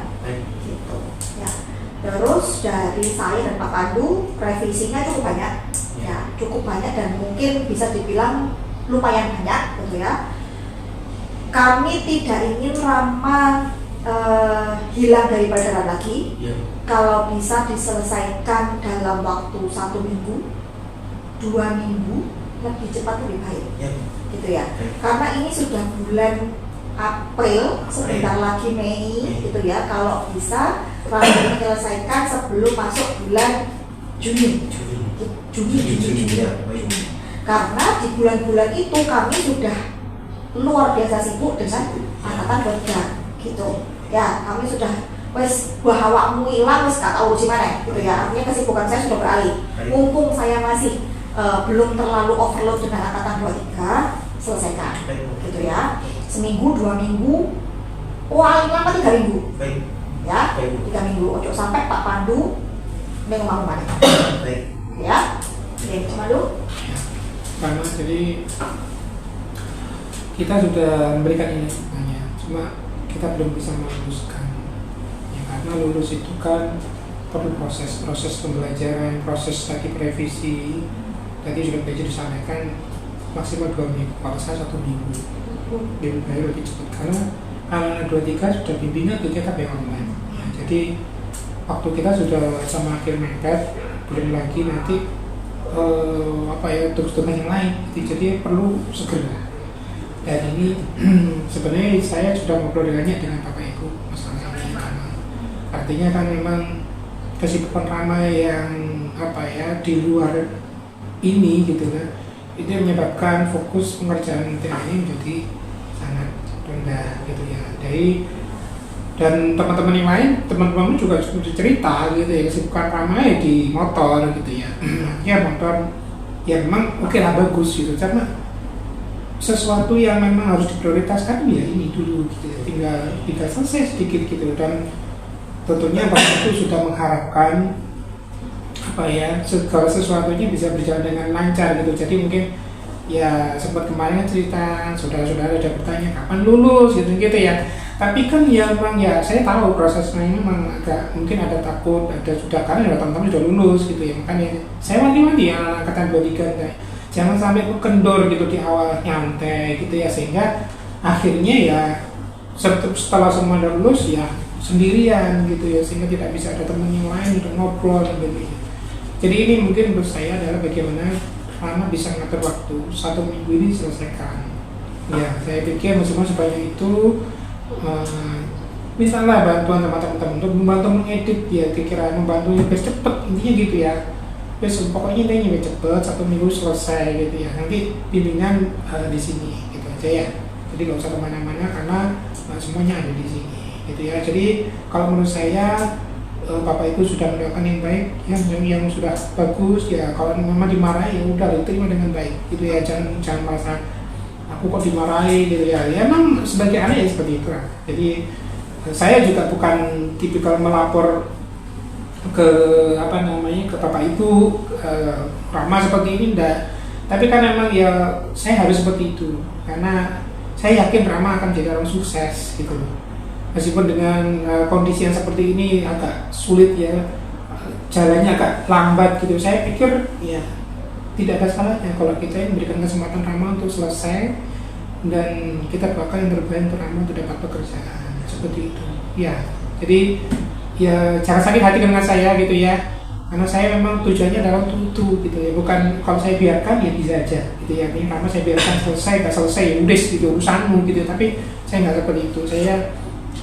Speaker 1: gitu ya. Terus dari saya dan Pak Pandu, revisinya cukup banyak ya, cukup banyak dan mungkin bisa dibilang lumayan banyak gitu ya. Kami tidak ingin Rama hilang dari pelajaran lagi
Speaker 2: ya.
Speaker 1: Kalau bisa diselesaikan dalam waktu 1 minggu, 2 minggu, lebih cepat lebih baik
Speaker 2: Ya.
Speaker 1: gitu ya. Karena ini sudah bulan April, sebentar lagi Mei gitu ya. Kalau bisa Rama menyelesaikan sebelum masuk bulan Juni. Ya. Karena di bulan-bulan itu kami sudah luar biasa sibuk dengan angkatan kerja gitu ya. Kami sudah wes bahawakmu hilang wes gak tahu gimana gitu ya. Artinya kesibukan saya sudah beralih. Mumpung saya masih belum terlalu overload dengan angkatan 23, selesaikan.
Speaker 2: Baik.
Speaker 1: Gitu ya. Seminggu, 2 minggu, paling lama 3 minggu.
Speaker 2: Baik.
Speaker 1: Ya,
Speaker 2: Baik.
Speaker 1: 3 minggu. Ojo sampai Pak Pandu ngomong-ngomong.
Speaker 2: Baik.
Speaker 1: Ya. Oke, cuma dulu.
Speaker 3: Karena jadi kita sudah memberikan ini semuanya, cuma kita belum bisa meluluskan. Ya, karena lulus itu kan perlu proses pembelajaran, proses lagi revisi. Tadi sudah disampaikan maksimal 2 minggu, kalau saya 1 minggu. Lebih baik lebih cepat karena anak 2-3 sudah bimbingan kegiatan yang online. Ya, jadi waktu kita sudah sama akhir mepet, belum lagi nanti tugas-tugas yang lain. Jadi perlu segera. Dan ini sebenarnya saya sudah ngobrol dengan Bapak Ibu masalah ini karena artinya kan memang kesibukan Rama yang di luar ini gitu kan, itu menyebabkan fokus pengerjaan tema ini menjadi sangat rendah gitu ya. Dan teman-teman yang lain, teman-teman juga sudah cerita gitu ya, kesibukan Rama ya di motor gitu ya. Ya motor ya memang oke lah, bagus gitu, karena sesuatu yang memang harus diprioritaskan ya ini dulu gitu ya. Tinggal selesai sedikit gitu. Dan tentunya Bapak itu sudah mengharapkan segala sesuatunya bisa berjalan dengan lancar gitu. Jadi mungkin ya sempat kemarin cerita saudara-saudara ada bertanya kapan lulus gitu ya. Tapi kan ya memang ya saya tahu prosesnya ini memang agak mungkin ada takut, ada sudah karena ada teman-teman sudah lulus gitu ya. Makanya saya wanti-wanti ya angkatan 23 jangan sampai kendor gitu di awal, nyantai gitu ya, sehingga akhirnya ya setelah semua udah lulus ya sendirian gitu ya, sehingga tidak bisa ada teman yang lain untuk ngobrol gitu ya. Jadi ini mungkin menurut saya adalah bagaimana Rama bisa mengatur waktu 1 minggu ini selesaikan. Ya saya pikir meskipun sebanyak itu misalnya bantuan sama teman-teman untuk membantu mengedit ya, kira-kira membantu biar cepet, intinya gitu ya. Terus pokoknya intinya biar cepet 1 minggu selesai gitu ya. Nanti bimbingan di sini gitu aja ya. Jadi nggak usah kemana-mana karena semuanya ada di sini gitu ya. Jadi kalau menurut saya Bapak Ibu sudah melakukan yang baik ya, yang sudah bagus ya. Kalau memang dimarahi ya udah diterima dengan baik gitu ya. Jangan merasa aku kok dimarahi gitu ya. Ya emang sebagai anak ya seperti itu lah. Jadi saya juga bukan tipikal melapor ke ke Bapak Ibu Rama seperti ini enggak. Tapi kan memang ya saya harus seperti itu karena saya yakin Rama akan jadi orang sukses gitu loh. Meskipun dengan kondisi yang seperti ini agak sulit ya, jalannya agak lambat gitu. Saya pikir ya tidak ada salahnya kalau kita memberikan kesempatan Rama untuk selesai dan kita bakal yang terbaik untuk Rama untuk dapat pekerjaan seperti itu. Ya, jadi ya jangan sakit hati dengan saya gitu ya, karena saya memang tujuannya adalah tutu gitu ya, bukan kalau saya biarkan ya bisa aja gitu ya. Ini karena saya biarkan selesai, gak selesai ya udah gitu urusanmu gitu. Tapi saya nggak seperti itu. Saya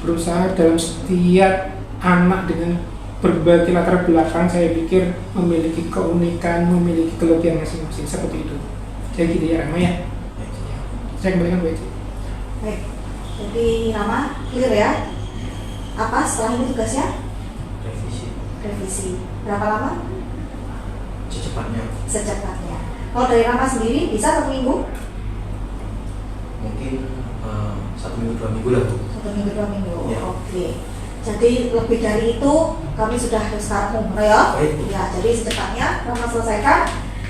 Speaker 3: berusaha dalam setiap anak dengan berbagai latar belakang saya pikir memiliki keunikan, memiliki kelebihan masing-masing seperti itu. Saya gitu ya Rama ya. Saya kembalikan Bu Eci.
Speaker 1: Baik, jadi Rama clear ya. Apa setelah ini tugasnya? Revisi. Berapa lama? Secepatnya. Kalau dari Rama sendiri bisa 1 minggu?
Speaker 2: Mungkin 1 minggu 2 minggu lah Bu.
Speaker 1: 1 minggu 2 minggu.
Speaker 2: Ya.
Speaker 1: Oke. Jadi lebih dari itu kami sudah start umroh ya.
Speaker 2: Baik.
Speaker 1: Ya, jadi secepatnya Rama selesaikan.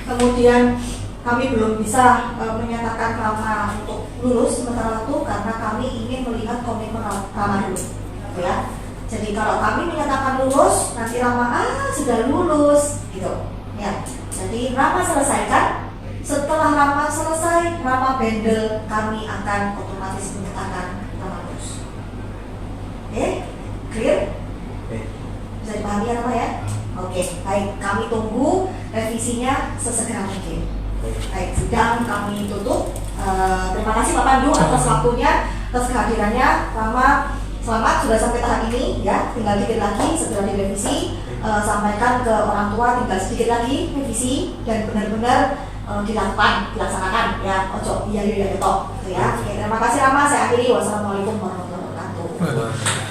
Speaker 1: Kemudian kami belum bisa menyatakan Rama untuk lulus sementara waktu karena kami ingin melihat komitmen Rama dulu. Ya. Jadi kalau kami menyatakan lulus, nanti Rama sudah lulus gitu. Ya. Jadi Rama selesaikan. Setelah Rama selesai, Rama bendel, kami akan otomatis menyatakan Rama lulus. Oke, clear? Bisa dipahami ya Rama ya? Oke, baik. Kami tunggu revisinya sesegera mungkin. Baik, sidang kami tutup. Terima kasih Pak Pandu atas waktunya, atas kehadirannya. Rama, selamat sudah sampai tahap ini ya, tinggal dikit lagi segera direvisi, sampaikan ke orang tua tinggal sedikit lagi revisi dan benar-benar dilaksanakan ya, ojo iya toh gitu ya. Oke, terima kasih Rama, saya akhiri. Wassalamualaikum warahmatullahi wabarakatuh.